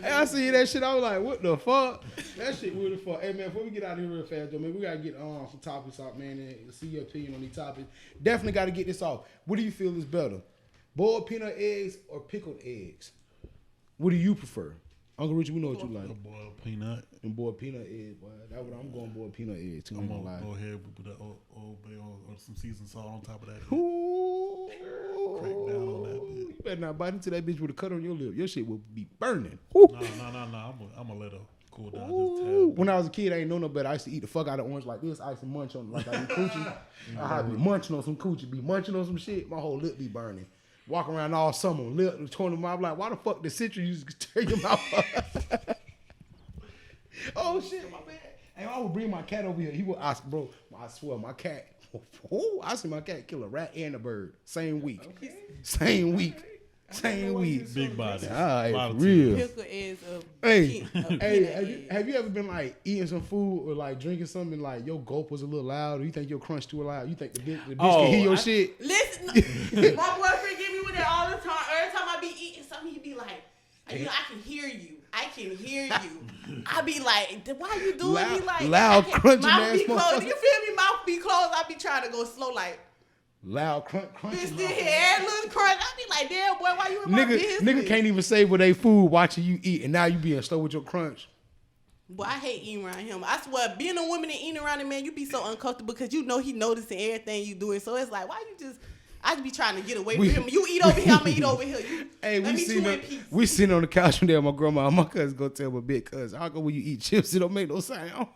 Hey, I see that shit. I was like, what the fuck? That shit weird as fuck. Hey, man, before we get out of here real fast, though, man, we got to get some topics out, man, and see your opinion on these topics. Definitely got to get this off. What do you feel is better? Boiled peanut eggs or pickled eggs? What do you prefer? Uncle Richard, we know what you like. Boiled peanut. And boiled peanut eggs, boy. That's what I'm going boiled peanut eggs, too. I'm going to go ahead with the Old Bay or some seasoned salt on top of that. Ooh. Crack down on that bitch. You better not bite into that bitch with a cut on your lip. Your shit will be burning. No. I'm going to let her cool down. Just when I was a kid, I ain't know no better. I used to eat the fuck out of orange like this. I used to munch on it like I eat coochie. I be munching on some coochie, be munching on some shit. My whole lip be burning. Walk around all summer, lip torn in my mouth. Like, why the fuck the citrus you just tear your mouth up? Oh shit, my bad. And I would bring my cat over here. He would ask, bro. I swear, my cat. I see my cat kill a rat and a bird same week. Okay. Same week. Big body. All right, real. Pickle is Have you ever been like eating some food or like drinking something like your gulp was a little loud, or you think your crunch too loud? You think the bitch can hear your shit? Listen, my boyfriend get me with that all the time. Every time I be eating something, he be like, you know, I can hear you. I be like, why you doing me like loud crunching mouth be closed? You feel me? Mouth be closed. I be trying to go slow like. Loud crunch. Bitch still hear little crunch. I be like, damn boy, why you in my business? Nigga can't even savor their food watching you eat, and now you being slow with your crunch. Boy, I hate eating around him. I swear, being a woman and eating around him, man, you be so uncomfortable because you know he noticing everything you doing. So it's like, why you just? I just be trying to get away from him. You eat over here, I'm gonna eat over here. We sitting on the couch one day with my grandma. My cousin go tell my big cousin, how come when you eat chips, it don't make no sound?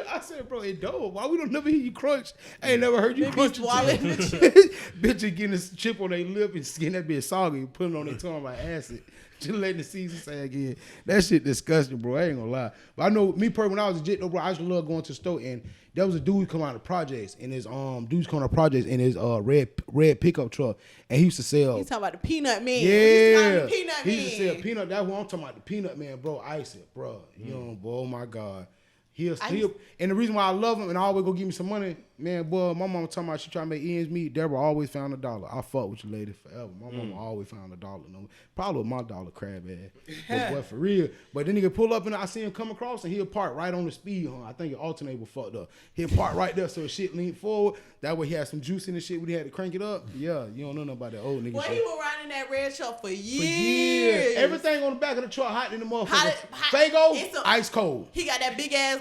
I said, bro, it don't. Why we don't never hear you crunch? I ain't never heard you crunch. Bitch, getting this chip on their lip and skin that bitch soggy, putting it on their tongue like acid. Just letting the season say again. That shit disgusting, bro. I ain't gonna lie. But I know me personally, when I was a jit, though, bro, I used to love going to the store, and there was a dude come out of projects, and his red pickup truck, and he used to sell. You talking about the peanut man? Yeah, he used to sell peanut. That's what I'm talking about. The peanut man, bro. Ice it, bro. You know, bro. Oh my god. And the reason why I love him and I always go give me some money, man, boy, my mama talking about she trying to make ends meet. Deborah always found $1. I fuck with you lady forever. My mama always found $1. No, probably my dollar crab ass. But boy, for real. But then he could pull up and I see him come across and he'll park right on the speed hump. I think the alternator was fucked up. He'll park right there so the shit lean forward. That way he had some juice in the shit when he had to crank it up. Yeah, you don't know nothing about that old nigga shit. He was riding that red truck for years. Everything on the back of the truck hot in the motherfucker. Fago, ice cold. He got that big ass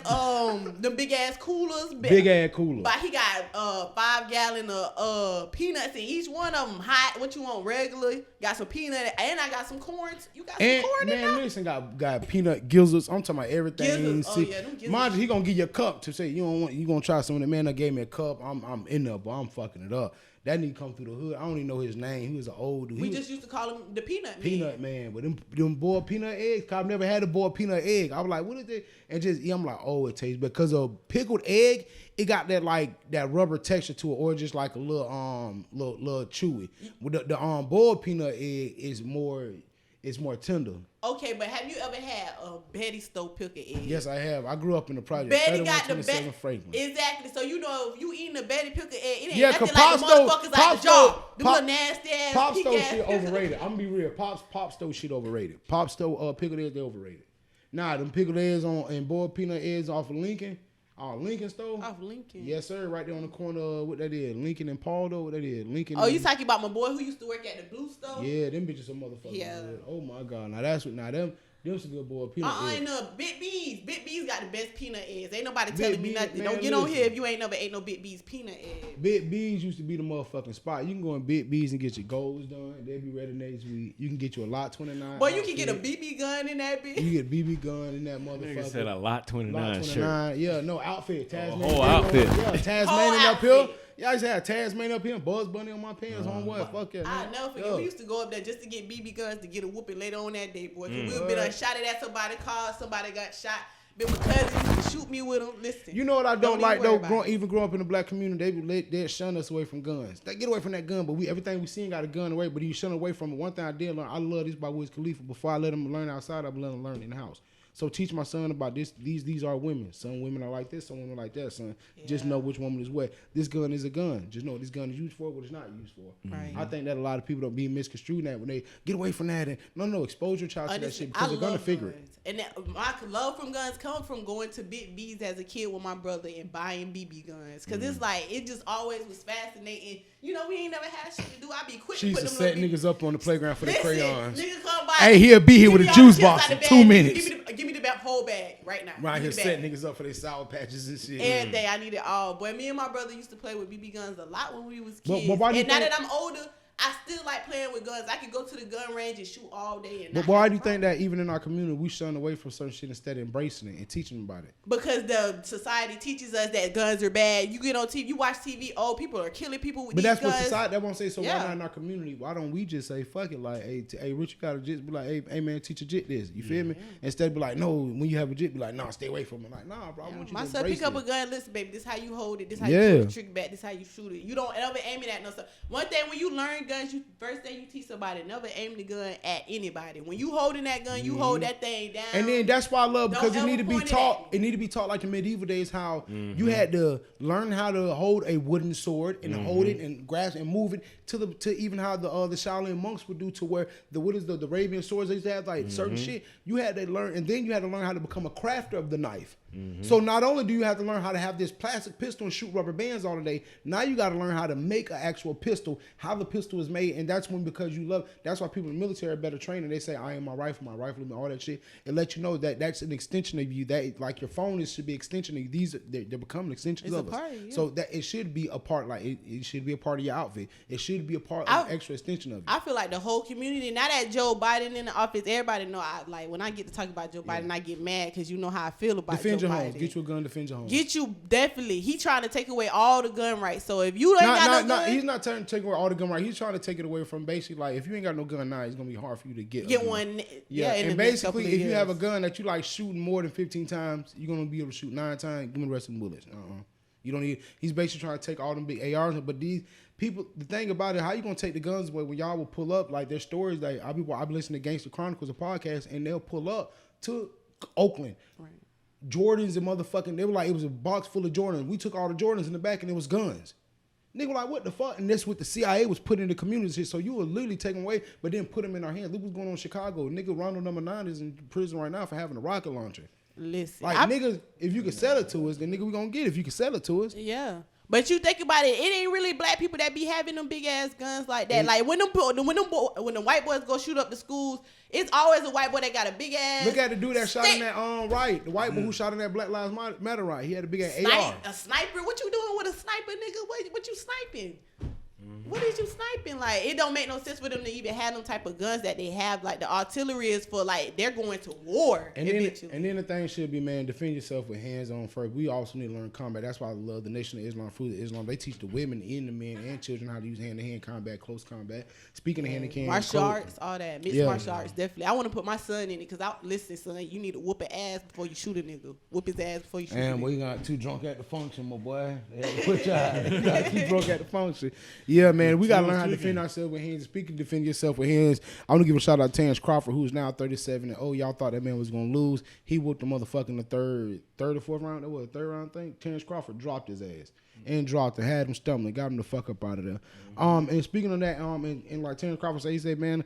the big ass coolers. Big ass cooler. But he got 5 gallon of peanuts in each one of them. Hot, what you want, regular. Got some peanut, and I got some corn. You got some corn in there? Man, listen, got peanut gizzards. I'm talking about everything. Gizzards. Oh, yeah, them gizzards. Mind you, he gonna give you a cup to say you gonna try some of the man that gave me a cup. I'm in there, but I'm fucking it up. That nigga come through the hood. I don't even know his name. He was an old dude. We just used to call him the Peanut Man. Peanut Man. But them boiled peanut eggs, I've never had a boiled peanut egg. I was like, what is it? And just, I'm like, oh, it tastes, because a pickled egg, it got that like that rubber texture to it, or just like a little chewy. With the boiled peanut egg is more tender. Okay, but have you ever had a Betty stove pickled egg? Yes, I have. I grew up in the project. Betty got the Betty. Franklin. Exactly. So you know, if you eating a Betty pickled egg, it ain't nothing like Pop the motherfuckers out the jar. Them little nasty ass. Pop stove shit overrated. I'm gonna be real. Pop stove shit overrated. Pop stove pickled eggs, they overrated. Nah, them pickled eggs and boiled peanut eggs off of Lincoln. Lincoln stove? Off Lincoln. Yes, sir. Right there on the corner of what that is. Lincoln and Paul, though. What that is. Lincoln. Oh, you talking about my boy who used to work at the Blue Stove? Yeah, them bitches some motherfuckers. Yeah. Good. Oh my God. Now them some good boy peanut eggs. Ain't no Big B's. Big B's got the best peanut eggs. Ain't nobody telling me nothing. Man, don't get on here if you ain't never ate no Big B's peanut eggs. Big B's used to be the motherfucking spot. You can go in Big B's and get your goals done. They'll be ready next week. You can get you a lot 29. Boy, you can get a BB gun in that bitch. You get a BB gun in that motherfucker. Nigga said a lot 29 shirt. Yeah, no outfit. Tasmanian. Whole outfit. Yeah, Tasmanian up here. Yeah, I used to have Tasmanian up here and Bugs Bunny on my pants. Homeboy, fuck yeah. I never forget. We used to go up there just to get BB guns to get a whooping later on that day, boy. Cause we would been shot at somebody's car, somebody got shot. But my cousin used to shoot me with them. Listen. You know what I don't like though? Growing up in the black community, they shun us away from guns. They get away from that gun, but everything we seen got a gun away. But you shun away from it. One thing I did learn, I love this by Wiz Khalifa. Before I let him learn outside, I let him learn in the house. So teach my son about this. These are women. Some women are like this. Some women are like that. Son, just know which woman is what. This gun is a gun. Just know what this gun is used for, what it's not used for. Right. I think that a lot of people don't be misconstrued that when they get away from that. And no, expose your child to that shit because they're gonna figure it. And my love from guns comes from going to Big B's as a kid with my brother and buying BB guns. Cause it's like it just always was fascinating. You know, we ain't never had shit to do. I be quick. She used to set niggas up on the playground for the crayons. Niggas come by. Hey, he'll be here with a juice box in 2 minutes. Give me the whole bag right now. Right here setting niggas up for their Sour Patches and shit. Every day I need it all. Boy, me and my brother used to play with BB guns a lot when we was kids. But and now that I'm older, I still like playing with guns. I could go to the gun range and shoot all day. But why do you think that even in our community we shun away from certain shit instead of embracing it and teaching them about it? Because the society teaches us that guns are bad. You get on TV, you watch TV, people are killing people with these guns. But that's what society, that won't say, so why not in our community? Why don't we just say, fuck it, like, hey Rich, you gotta just be like, hey man, teach a jit this. You feel me? Instead of be like, no, when you have a jit, be like, nah, stay away from it. Like, nah, bro, I want you to my embrace son pick it. up a gun, listen, baby, this how you hold it, this how you shoot the trick back, this how you shoot it. You don't ever aim it at no stuff. One thing when you learn guns, first thing you teach somebody, never aim the gun at anybody. When you holding that gun, you hold that thing down. And then that's why I love, because it need to be taught. It need to be taught like in medieval days, how you had to learn how to hold a wooden sword and hold it and grasp and move it to even how the Shaolin monks would do, to where the Arabian swords they used to have like certain shit. You had to learn, and then you had to learn how to become a crafter of the knife. So not only do you have to learn how to have this plastic pistol and shoot rubber bands all the day, now you got to learn how to make an actual pistol, how the pistol is made, and that's when, because you love, that's why people in the military are better trained, and they say, I am my rifle, all that shit. It lets you know that that's an extension of you, that like your phone should be an extension of you. They're becoming extensions of us. So that it should be a part, like it should be a part of your outfit. It should be a part of an extra extension of you. I feel like the whole community, now that Joe Biden in the office, everybody know, when I get to talk about Joe Biden, I get mad because you know how I feel about Defend Joe your Biden. Homes. Get you a gun, defend your home. Get you, definitely. He trying to take away all the gun rights. So if you ain't got no gun, he's not trying to take away all the gun rights. He's trying to take it away from, basically, like, if you ain't got no gun now, it's gonna be hard for you to get one. Yeah, and basically, if you have a gun that you like shooting more than 15 times, you're gonna be able to shoot 9 times. Give me the rest of the bullets. You don't need. He's basically trying to take all them big ARs, but these people. The thing about it, how you gonna take the guns away when y'all will pull up? Like, there's stories like I be listening to Gangster Chronicles, a podcast, and they'll pull up to Oakland. Right. Jordans and motherfucking, they were like, it was a box full of Jordans. We took all the Jordans in the back and it was guns. Nigga like, what the fuck? And that's what the CIA was putting in the communities here. So you were literally taking away, but then put them in our hands. Look what's going on in Chicago. Nigga Ronald number 9 is in prison right now for having a rocket launcher. Listen. Like, niggas, if you can sell it to us, then nigga, we gonna get it if you can sell it to us. Yeah. But you think about it, it ain't really black people that be having them big ass guns like that. Like when the white boys go shoot up the schools, it's always a white boy that got a big ass. Look at the dude that shot in that right, the white boy who shot in that Black Lives Matter right. He had a big ass AR. A sniper? What you doing with a sniper, nigga? What you sniping? What is you sniping? Like, it don't make no sense for them to even have them type of guns that they have. Like, the artillery is for, like, they're going to war eventually. And then the thing should be, man, defend yourself with hands on first. We also need to learn combat. That's why I love the Nation of Islam, Fruit of Islam. They teach the women and the men and children how to use hand-to-hand combat, close combat. Speaking of hand-to-hand. Martial arts, all that. Mixed martial arts, definitely. I want to put my son in it because, listen, son, you need to whoop an ass before you shoot a nigga. Whoop his ass before you shoot a nigga. And we got too drunk at the function, my boy. You got too drunk at the function. Yeah, man, we got to learn how to defend ourselves with hands. Speaking of defend yourself with hands, I want to give a shout out to Terrence Crawford, who's now 37. And y'all thought that man was going to lose. He whooped the motherfucker in the third or fourth round. That was the third round thing. Terrence Crawford dropped his ass and dropped it, had him stumbling, got him the fuck up out of there. And speaking of that, and like Terrence Crawford said, he said, man,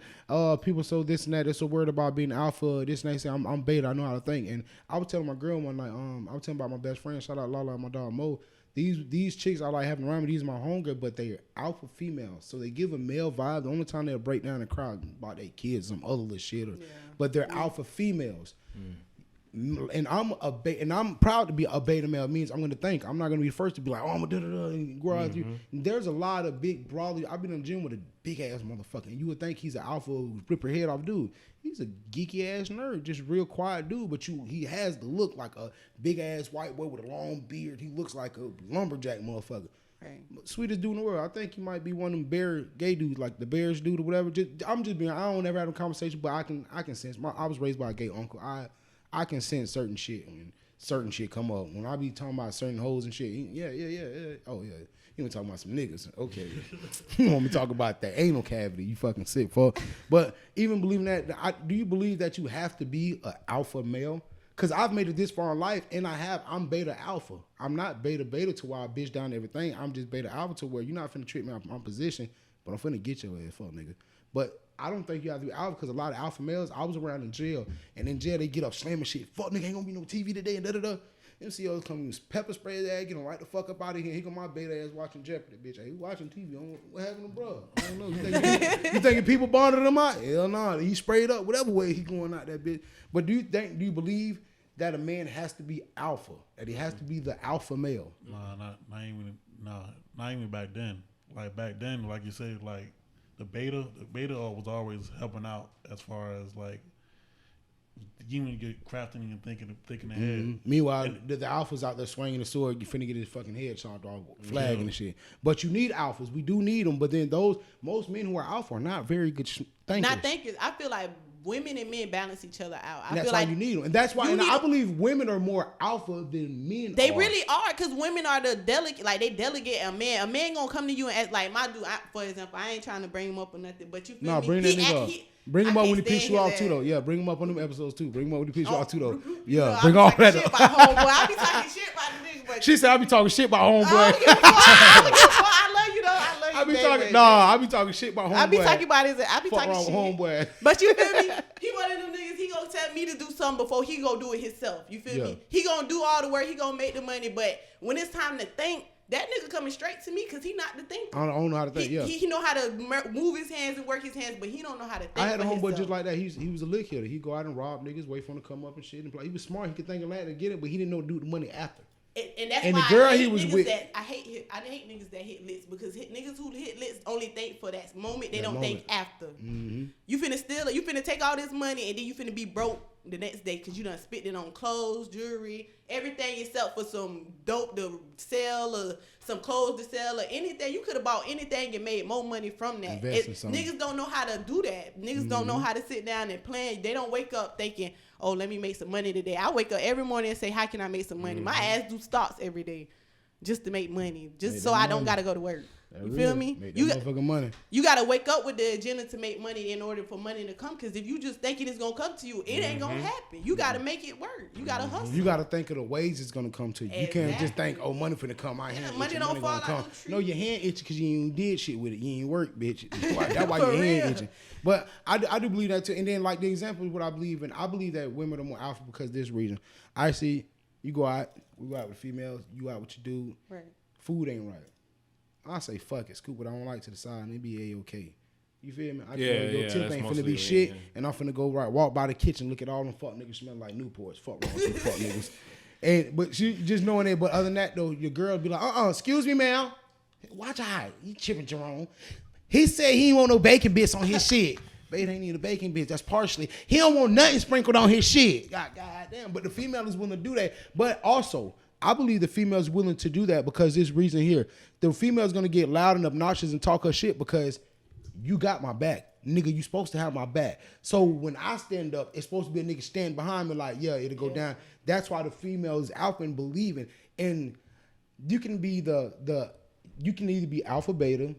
people so this and that, they're so worried about being alpha, this and that. He said, I'm beta, I know how to think. And I was telling my girl one night, I was telling about my best friend, shout out Lala and my dog Mo. These chicks I like having around me, these are my homegirl, but they're alpha females. So they give a male vibe. The only time they'll break down and cry about their kids, some other little shit. But they're alpha females. And I'm proud to be a beta male. It means I'm going to think. I'm not going to be the first to be like, oh, I'm going to da-da-da and grow out you. There's a lot of big, broadly, I've been in the gym with a big-ass motherfucker. And you would think he's an alpha, rip her head off dude. He's a geeky-ass nerd, just real quiet dude. But he has the look like a big-ass white boy with a long beard. He looks like a lumberjack motherfucker. Right. Sweetest dude in the world. I think he might be one of them gay dudes, like the Bears dude or whatever. I'm just being, I don't ever have a conversation, but I can sense. I was raised by a gay uncle. I can sense certain shit when certain shit come up. When I be talking about certain hoes and shit, yeah. Oh, yeah. You want to talk about some niggas. Okay. You want me to talk about that anal cavity, you fucking sick fuck. But even believing that, do you believe that you have to be an alpha male? Because I've made it this far in life, and I'm beta alpha. I'm not beta to where I bitch down everything. I'm just beta alpha to where you're not finna treat me out my position, but I'm finna get your ass fuck, nigga. But I don't think you have to be alpha because a lot of alpha males, I was around in jail, and in jail they get up slamming shit. Fuck nigga, ain't gonna be no TV today and da-da-da. MCOs come use pepper spray his ass, get him right the fuck up out of here. He got my beta ass watching Jeopardy, bitch. Hey, who watching TV? What happened to bro? I don't know. You thinking people bonded him out? Hell no. He sprayed up whatever way he going out that bitch. But do you believe that a man has to be alpha? That he has to be the alpha male? Not even back then. Like back then, like you said, like the beta was always helping out as far as like you even get crafting and thinking ahead. Meanwhile, the alpha's out there swinging the sword, you finna get his fucking head chopped off, flagging and shit. But you need alphas. We do need them. But then most men who are alpha are not very good thinkers. Not thinkers. I feel like women and men balance each other out. And that's why you need them. And that's why, I believe women are more alpha than men They really are, because women are the delegate. Like, they delegate a man. A man gonna come to you and ask, like, my dude, for example, I ain't trying to bring him up or nothing, but you feel me? Bring that nigga up. Bring him up when he pissed you off too, though. Yeah, bring him up on them episodes too. Bring him up when he pissed you off too, though. Yeah, bring all that up. I be talking shit about the nigga, but she said I be talking shit about homeboy. I love you though. I love you. I be talking shit about homeboy. I be talking about his. I be talking shit. Homeboy. But you feel me? He one of them niggas. He gonna tell me to do something before he go do it himself. You feel me? He gonna do all the work. He gonna make the money. But when it's time to think, that nigga coming straight to me because he not the thinker. I don't know how to think. He know how to move his hands and work his hands, but he don't know how to think. I had a homeboy just like that. He was a lick hitter. He go out and rob niggas, wait for them to come up and shit and play. He was smart. He could think of that to get it, but he didn't know to do the money after. And that's why the girl I hate he was niggas with. I hate niggas that hit licks because niggas who hit licks only think for that moment. They don't think after. Mm-hmm. You finna steal it. You finna take all this money and then you finna be broke the next day because you done spent it on clothes, jewelry, everything except for some dope to sell or some clothes to sell or anything. You could have bought anything and made more money from that. Niggas don't know how to do that. Niggas don't know how to sit down and plan. They don't wake up thinking, oh, let me make some money today. I wake up every morning and say, how can I make some money? My ass do stocks every day just to make money, just so I don't got to go to work. You feel me? Money. You got to wake up with the agenda to make money in order for money to come. Because if you just thinking it's going to come to you, it ain't going to happen. You got to make it work. You got to hustle. You got to think of the ways it's going to come to you. Exactly. You can't just think, oh, money finna come. My hand money itching, don't fall come. out the tree. No, your hand itching because you ain't did shit with it. You ain't work, bitch. That's why your hand itching. But I do believe that too. And then like the example is what I believe in. I believe that women are more alpha because of this reason. I see you go out, we go out with females, you out with your dude. Right. food ain't right. I say fuck it, scoop what I don't like to the side, and it be A-okay. You feel me? Your tip ain't finna be shit, and I'm finna go walk by the kitchen, look at all them fuck niggas smell like Newports. Fuck wrong with you fuck niggas. But she just knowing that. But other than that though, your girl be like, excuse me, ma'am. Watch out, you chipping Jerome. He said he ain't want no bacon bits on his shit. Babe ain't need a bacon bits. That's partially. He don't want nothing sprinkled on his shit. God damn. But the female is willing to do that. But also, I believe the female is willing to do that because this reason here. The female is gonna get loud and obnoxious and talk her shit because you got my back. Nigga, you supposed to have my back. So when I stand up, it's supposed to be a nigga stand behind me like, yeah, it'll go down. That's why the female is out and believing. And you can be you can either be alpha, beta,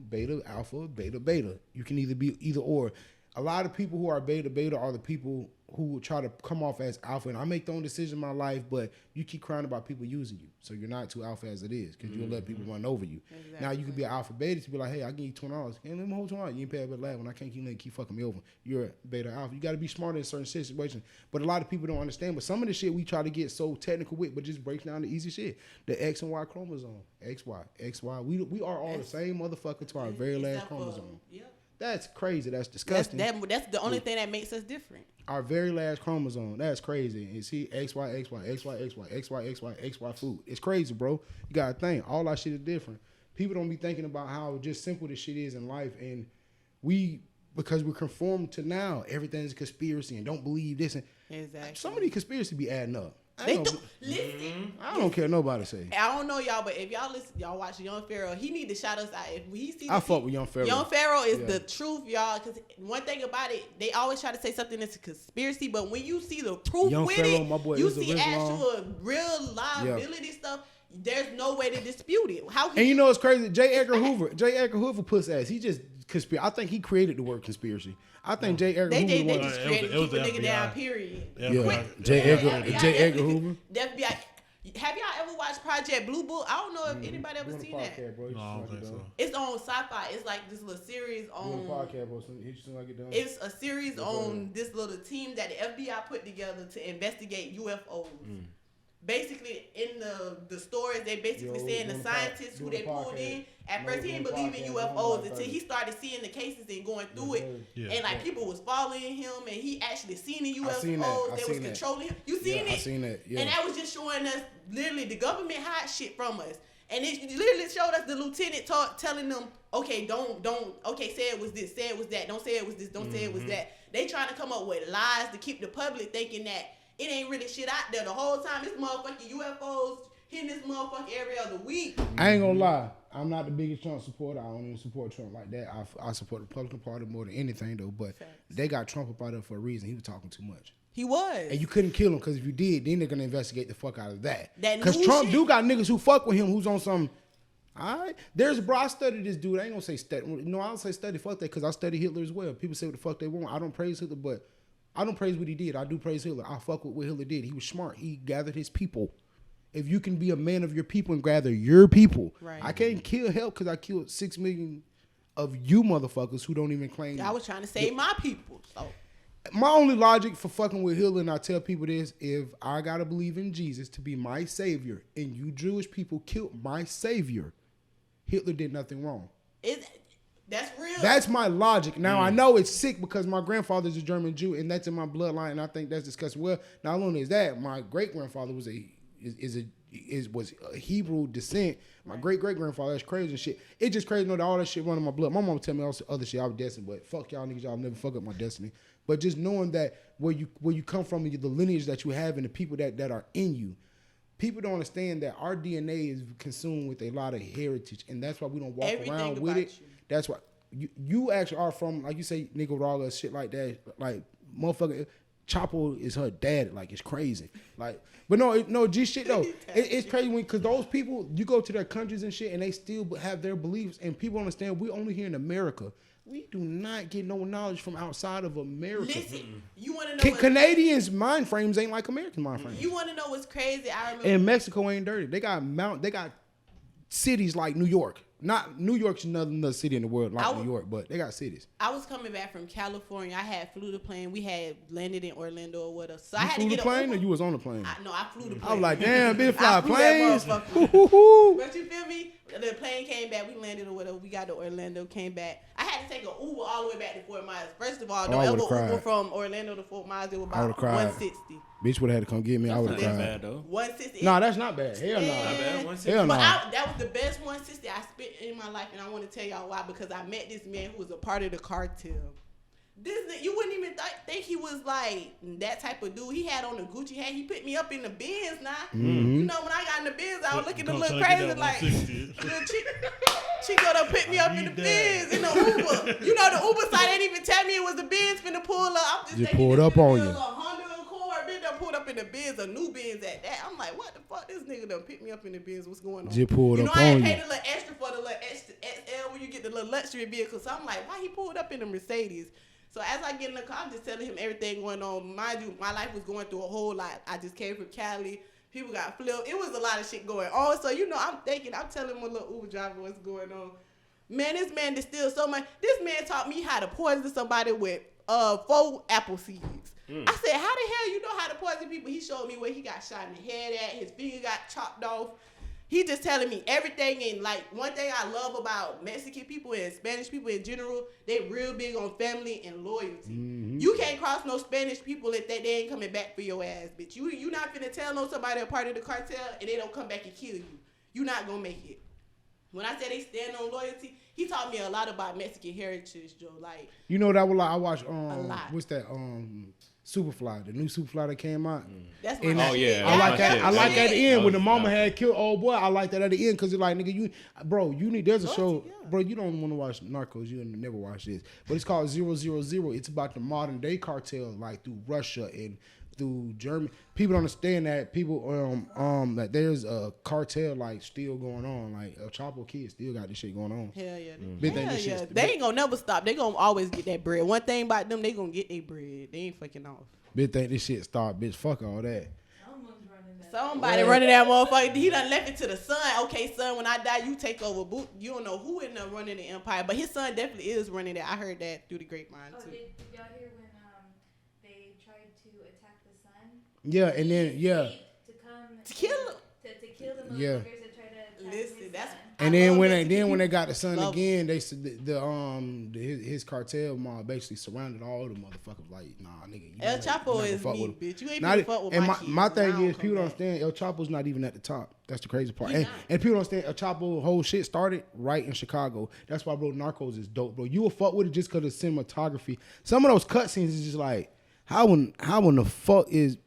beta, beta. You can either be either or. A lot of people who are beta are the people who try to come off as alpha. And I make the own decision in my life, but you keep crying about people using you. So you're not too alpha as it is because you'll let people run over you. Exactly. Now you can be an alpha beta to be like, hey, I'll give you $20. Hey, let me hold $20. You ain't pay a bit last when I can't keep fucking me over. You're a beta alpha. You got to be smarter in certain situations. But a lot of people don't understand. But some of the shit we try to get so technical with, but just breaks down the easy shit. The X and Y chromosome. XY. We are all the same motherfucker to our very last chromosome. Yep. That's crazy. That's disgusting. That's the only thing that makes us different. Our very last chromosome. That's crazy. And see, XY food. It's crazy, bro. You gotta think. All our shit is different. People don't be thinking about how just simple this shit is in life. And because we're conformed to now, everything's a conspiracy and don't believe this. And exactly. Some of these conspiracies be adding up. They do. Listen. I don't care nobody say. I don't know y'all, but if y'all listen, y'all watch Young Pharaoh, he need to shout us out. If he sees, I fuck with Young Pharaoh. Young Pharaoh is the truth, y'all. Because one thing about it, they always try to say something that's a conspiracy, but when you see the proof Young with Pharaoh, it, my boy, you see actual real liability stuff. There's no way to dispute it. And you know what's crazy? J. Edgar Hoover pussy ass. He just conspiracy. I think he created the word conspiracy. I think J. Edgar Hoover they just created keep a nigga down, period. J. Edgar Hoover. The FBI. Have y'all ever watched Project Blue Book? I don't know if anybody ever seen that. No, I don't think so. It's on Sci-Fi. It's like this little series on. It's a series on this little team that the FBI put together to investigate UFOs. Basically, in the stories, they basically saying the scientists who they pulled in, at first he didn't believe in UFOs until he started seeing the cases and going through it. And like people was following him and he actually seen the UFOs that was controlling him. You seen it? I seen that, yeah. And that was just showing us literally the government hide shit from us. And it literally showed us the lieutenant telling them, okay, okay, say it was this, say it was that, don't say it was this, don't say it was that. They trying to come up with lies to keep the public thinking that it ain't really shit out there the whole time. This motherfucking UFOs hitting this motherfucker every other week. I ain't gonna lie. I'm not the biggest Trump supporter. I don't even support Trump like that. I support the Republican Party more than anything, though. But they got Trump up out there for a reason. He was talking too much. He was. And you couldn't kill him because if you did, then they're going to investigate the fuck out of that. Because Trump do got niggas who fuck with him who's on some... All right. I studied this dude. I ain't going to say study. No, I don't say study. Fuck that because I study Hitler as well. People say what the fuck they want. I don't praise Hitler, but I don't praise what he did. I do praise Hitler. I fuck with what Hitler did. He was smart. He gathered his people. If you can be a man of your people and gather your people. Right. I can't kill help because I killed 6 million of you motherfuckers who don't even claim. I was trying to save my people. So. My only logic for fucking with Hitler, and I tell people this, if I got to believe in Jesus to be my savior and you Jewish people killed my savior, Hitler did nothing wrong. That's real. That's my logic. Now, I know it's sick because my grandfather's a German Jew and that's in my bloodline, and I think that's disgusting. Well, not only is that, my great-grandfather was a Hebrew descent. My great-great-grandfather, that's crazy and shit. It's just crazy to know that all that shit running my blood. My mom would tell me all this other shit I was destined, but fuck y'all niggas, y'all never fuck up my destiny. But just knowing that where you come from, the lineage that you have and the people that are in you, people don't understand that our DNA is consumed with a lot of heritage, and that's why we don't walk around with it. That's why you actually are from, like you say, Nicaragua, shit like that. Like, motherfucker, Chapo is her dad. Like, it's crazy. Like, but no, G shit though. It's crazy because those people, you go to their countries and shit, and they still have their beliefs, and people understand we're only here in America. We do not get no knowledge from outside of America. Listen, you want to know Canadians' mind frames ain't like American mind frames. You want to know what's crazy? I remember. And Mexico ain't dirty. They got cities like New York. Not New York's another city in the world like New York, but they got cities. I was coming back from California. I had flew the plane. We had landed in Orlando or whatever. So you I had flew to get the plane, Uber. or you was on the plane? No, I flew the plane. I was like, damn, been fly planes. But you feel me? The plane came back. We landed or whatever. We got to Orlando. Came back. I had to take an Uber all the way back to Fort Myers. First of all, don't ever Uber from Orlando to Fort Myers. It was about 160. Bitch would have had to come get me. I would have cried. Bad though. 160. Nah, that's not bad. Hell no. Not bad. 160. Hell no. But that was the best 160 I spent in my life, and I want to tell y'all why. Because I met this man who was a part of the cartel. You wouldn't even think he was like that type of dude. He had on the Gucci hat. He put me up in the Benz now. Mm-hmm. You know, when I got in the Benz, I was looking a little crazy. Like, she gonna put me up in the Benz in the Uber. You know, the Uber side ain't even tell me it was the Benz finna pull up. I'm just thinking pulled up on you. A Honda Accord, bitch done pulled up in the Benz, a new Benz at that. I'm like, what the fuck? This nigga done picked me up in the Benz. What's going on? Just pulled up on you. I ain't paid a little extra for the little XL when you get the little luxury vehicle. So I'm like, why he pulled up in the Mercedes? So as I get in the car, I'm just telling him everything going on. Mind you, my life was going through a whole lot. I just came from Cali. People got flipped. It was a lot of shit going on. So, you know, I'm telling my little Uber driver what's going on. Man, this man distilled so much. This man taught me how to poison somebody with 4 apple seeds. I said, how the hell you know how to poison people? He showed me where he got shot in the head at. His finger got chopped off. He just telling me everything. And like one thing I love about Mexican people and Spanish people in general, they real big on family and loyalty. Mm-hmm. You can't cross no Spanish people if they ain't coming back for your ass, bitch. You not finna tell no somebody a part of the cartel and they don't come back and kill you. You not gonna make it. When I say they stand on loyalty, he taught me a lot about Mexican heritage, Joe. Like, you know that was like I watched a lot. What's that Superfly, the new Superfly that came out. That's my shit. I like that. I like at the end when the mama had killed old boy. I like that at the end because it's like, nigga, you need. There's a show, bro. You don't want to watch Narcos. You never watch this, but it's called 000. It's about the modern day cartel, like through Russia and through Germany. People understand that that there's a cartel like still going on. Like El Chapo kids still got this shit going on. Hell yeah. Hell yeah. They ain't gonna never stop. They gonna always get that bread. One thing about them, they gonna get their bread. They ain't fucking off. Bitch think this shit start, bitch. Fuck all that. Somebody running that motherfucker. He done left it to the son. Okay, son, when I die, you take over. You don't know who in there running the empire, but his son definitely is running it. I heard that through the grapevine too. Did y'all hear when they tried to attack the son? Yeah, and then to kill him. To kill the yeah. motherfuckers that tried to attack Listen, his that's. son. And then when they got the son again, they said his cartel mob basically surrounded all the motherfuckers. Like, nah, nigga. El Chapo is me, bitch. You ain't gonna fuck with my kids. My thing is, people don't understand. El Chapo's not even at the top. That's the crazy part. And people don't understand. El Chapo whole shit started right in Chicago. That's why, bro. Narcos is dope, bro. You will fuck with it just because of cinematography. Some of those cutscenes is just like, how in the fuck is.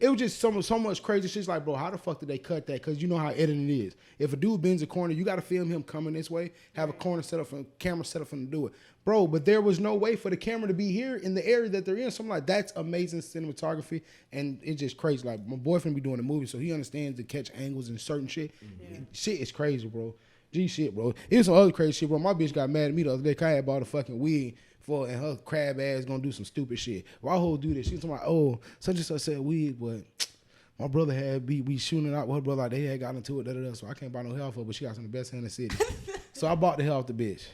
It was just so much crazy shit. Like, bro, how the fuck did they cut that? Because you know how editing is. If a dude bends a corner, you got to film him coming this way, have a camera set up for him to do it. Bro, but there was no way for the camera to be here in the area that they're in. So I'm like, that's amazing cinematography. And it's just crazy. Like, my boyfriend be doing a movie, so he understands to catch angles and certain shit. Yeah. Shit is crazy, bro. G shit, bro. It was some other crazy shit, bro. My bitch got mad at me the other day because I had bought a fucking wig. And her crab ass gonna do some stupid shit. Why whole do this? She's like, oh, such and such said weed, but my brother had we shooting out with her brother. Like, they had got into it, so I can't buy no hair for her, but she got some of the best hair in the city. So I bought the hair off the bitch.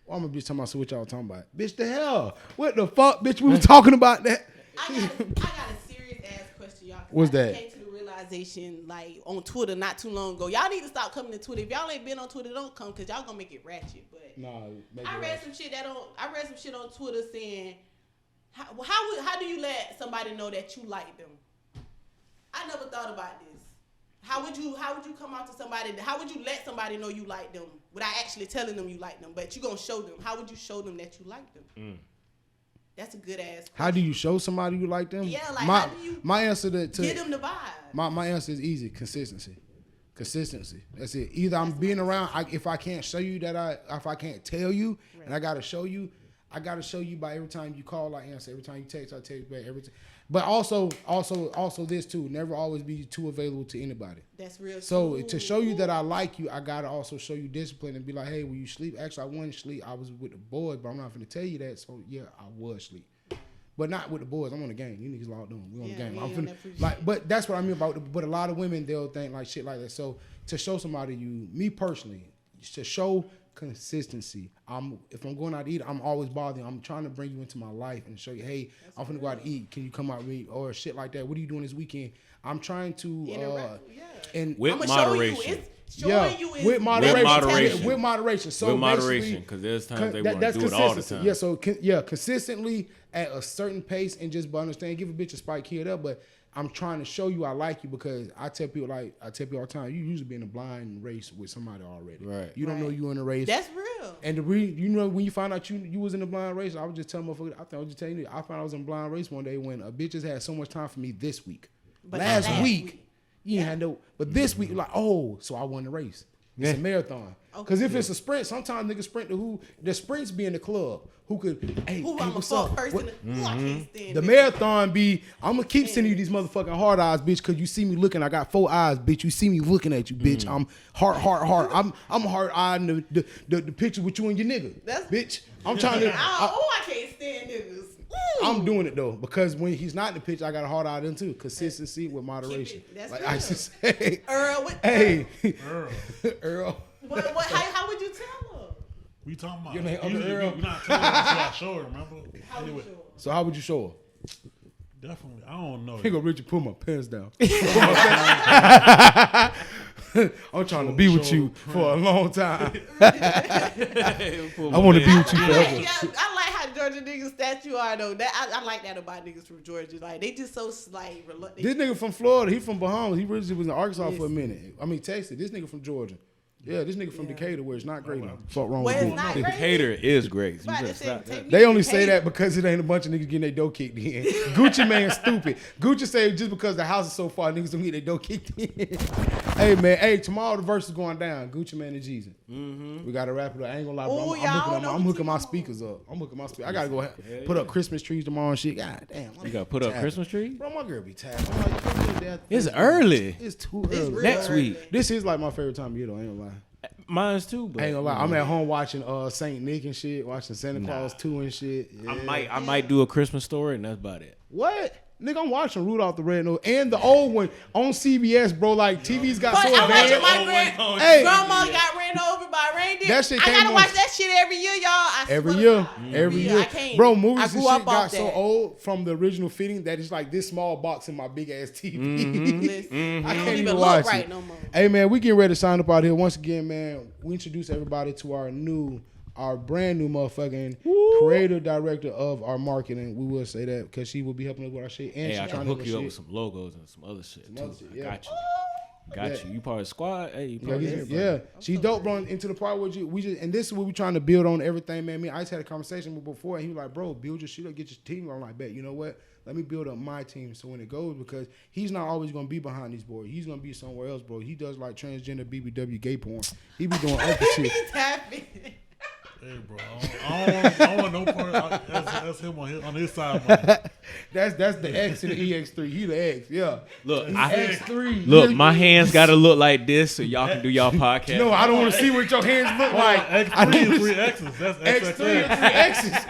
Well, I'm a bitch talking about, so what y'all talking about? Bitch, the hell? What the fuck, bitch? We was talking about that. I got a serious ass question, y'all. What's that? Came to the realization, like, on Twitter not too long ago. Y'all need to stop coming to Twitter. If y'all ain't been on Twitter, don't come, because y'all gonna make it ratchet. But I read some shit on Twitter saying, how do you let somebody know that you like them? I never thought about this. How would you come out to somebody? How would you let somebody know you like them without actually telling them you like them? But you gonna show them. How would you show them that you like them? That's a good ass question. How do you show somebody you like them? Yeah, like how do you my answer to get them the vibe? My answer is easy. Consistency. That's it. Either I'm being around. If I can't show you if I can't tell you, right, and I gotta show you by every time you call, I answer. Every time you text, I text back. Every time. But also this too. Never always be too available to anybody. That's real. So to show you that I like you, I gotta also show you discipline and be like, hey, when you sleep, actually I wasn't sleep. I was with the boys, but I'm not gonna tell you that. So yeah, I was sleep. But not with the boys. I'm on the game. You niggas locked on. We on the game. I'm finna, but that's what I mean about. But a lot of women, they'll think like shit like that. So to show somebody me personally, to show consistency. If I'm going out to eat, I'm always bothering. I'm trying to bring you into my life and show you, hey, I'm finna go out to eat. Can you come out with me or shit like that? What are you doing this weekend? I'm trying to and with moderation. With moderation. With moderation. So with moderation, because there's times they want to do it all the time. Yeah, so consistently at a certain pace and just understand. Give a bitch a spike here, there, but I'm trying to show you I like you because I tell people all the time, you usually be in a blind race with somebody already. Right. You don't know you in a race. That's real. And when you find out you was in a blind race, I was just telling motherfuckers, I was just telling you, I found I was in a blind race one day when a bitch just had so much time for me this week. But last week, you ain't had no, but this week, like, so I won the race. It's a marathon. Because if it's a sprint, sometimes niggas sprint to who, the sprints be in the club. Who could, hey, what's up? I can't stand the marathon be, I'm going to keep sending you these motherfucking hard eyes, bitch, because you see me looking. I got 4 eyes, bitch. You see me looking at you, bitch. I'm heart. I'm hard-eyed the picture with you and your nigga. Bitch. I'm trying to. I can't stand niggas. I'm doing it, though, because when he's not in the picture, I got a hard eye then, too. Consistency with moderation. That's like real. I should say. Earl. Earl. How would you tell her? We talking about? Your name You're Earl? not telling her until I show her, remember? Anyway. So how would you show her? Definitely. I don't know. He gonna Richard put my pants down. I'm trying to be with you for a long time. I want to be with you forever. I like how Georgia niggas statue are though. I like that about niggas from Georgia. Like they just so slight. This nigga from Florida, he from Bahamas. He originally was in Arkansas for a minute. I mean Texas. This nigga from Georgia. Yeah, this nigga from Decatur, where it's not great. Fuck wrong with it. Decatur is great. They only say that because it ain't a bunch of niggas getting their dough kicked in. Gucci man stupid. Gucci say just because the house is so far, niggas don't get their dough kicked in. Hey man, tomorrow the verse is going down. Gucci man and Jeezy. We gotta wrap it up. I ain't gonna lie, bro. I'm hooking my speakers up. I gotta go put up Christmas trees tomorrow and shit. God damn. You gotta put up Christmas trees? Bro, my girl be tapped. I'm like, it's early. It's too early. Next week. This is like my favorite time of year though. I ain't gonna lie. Mine's too, but I ain't gonna lie. I'm at home watching Saint Nick and shit, watching Santa Claus 2 and shit. Yeah. I might do a Christmas story and that's about it. What? Nigga, I'm watching Rudolph the Red-Nosed and the old one on CBS, bro. Like TV's got so advanced. My grandma got ran over by reindeer. That shit I gotta watch that shit every year, y'all. Every year. I can't. Bro, movies and shit got so old from the original fitting that it's like this small box in my big ass TV. I can't even watch it. No more. Hey man, we getting ready to sign up out here. Once again, man, we introduce everybody to our brand new motherfucking creative director of our marketing. We will say that because she will be helping us with our shit. And I can hook you up with some logos and some other shit too. I got you. You part of the squad. Hey, you part of everybody. Yeah. She dope, bro. Into the part where and this is what we trying to build on everything, man. I just had a conversation with before, and he was like, bro, build your shit up, get your team. I'm like, bet, you know what? Let me build up my team so when it goes, because he's not always going to be behind these boys. He's going to be somewhere else, bro. He does like transgender BBW gay porn. He be doing other shit. Hey, bro, I want no part. That's him on his side. Man. That's the X in the EX3. He the X, yeah. Look, X3. Look, my hands got to look like this so y'all can do y'all podcast. No, I don't want to see what your hands look like. X3 and 3 X's. That's X3 and 3 X's.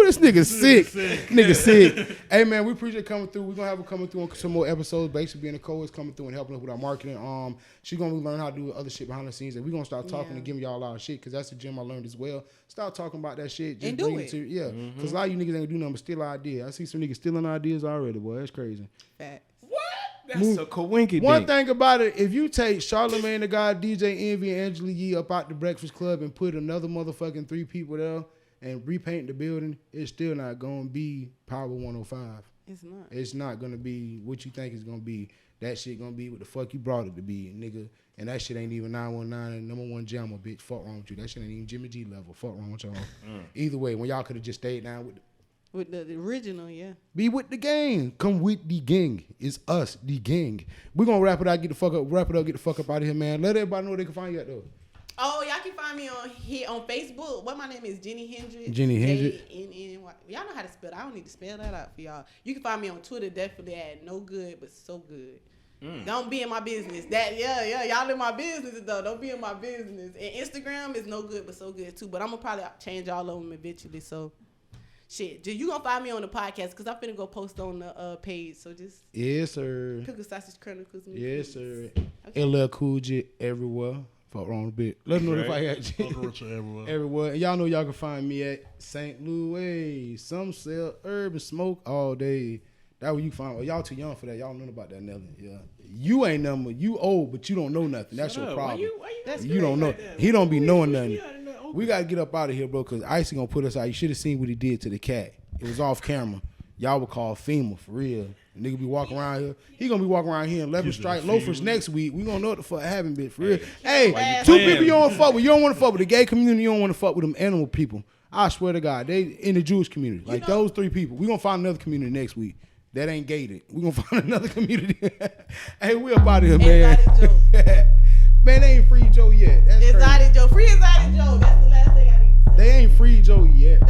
This nigga sick. Nigga sick. Hey, man, we appreciate coming through. We're going to have her coming through on some more episodes. Basically being a co-host coming through and helping us with our marketing. She's going to learn how to do other shit behind the scenes. And we're going to start talking and giving y'all our shit because that's the gem I learned as well. Start talking about that shit. Just and do it. Because a lot of you niggas ain't going to do nothing but steal ideas. I see some niggas stealing ideas already, boy. That's crazy. Facts. What? That's a coinky. One thing about it, if you take Charlamagne the God, DJ Envy, and Angela Yee up out the Breakfast Club and put another motherfucking 3 people there and repaint the building, it's still not going to be Power 105. It's not. It's not going to be what you think it's going to be. That shit going to be what the fuck you brought it to be, nigga. And that shit ain't even 919 and number one jammer, bitch. Fuck wrong with you. That shit ain't even Jimmy G level. Fuck wrong with y'all. Either way, when y'all could have just stayed down with the original, yeah. Be with the gang. Come with the gang. It's us, the gang. We're going to wrap it up, get the fuck up, get the fuck up out of here, man. Let everybody know where they can find you at, though. Oh, y'all can find me on Facebook. My name is Jenny Hendricks. Jenny Hendricks. J-N-N-Y. Y'all know how to spell it. I don't need to spell that out for y'all. You can find me on Twitter, definitely at No Good But So Good. Don't be in my business. Y'all in my business though. Don't be in my business. And Instagram is No Good But So Good too. But I'm gonna probably change all of them eventually. So, shit, you gonna find me on the podcast because I'm finna go post on the page. So just yes, sir. Pickled Sausage Chronicles. Yes, sir. Okay. LL Cool J everywhere. Fuck wrong a bit. Let them know if I got Uncle Richard everywhere. everywhere. And y'all know y'all can find me at St. Louis. Some sell herb and smoke all day. That what you find. Well, y'all too young for that. Y'all don't know about that, Nelly. Yeah. You ain't number. You old, but you don't know nothing. That's your problem. You don't know. He don't be knowing nothing. We got to get up out of here, bro, because Icy going to put us out. You should have seen what he did to the cat. It was off camera. Y'all would call FEMA for real. Nigga be walking around here. He gonna be walking around here in 11 strike loafers next week. We gonna know what the fuck happened, bitch. For real. Hey, two people you don't want to fuck with. You don't want to fuck with the gay community. You don't want to fuck with them animal people. I swear to God, they in the Jewish community. Like those 3 people. We gonna find another community next week. That ain't gated. We gonna find another community. Hey, we up out of here, man. Man, they ain't free Joe yet. That's Exotic Joe. Free Exotic Joe. That's the last thing I need to say. They ain't free Joe yet.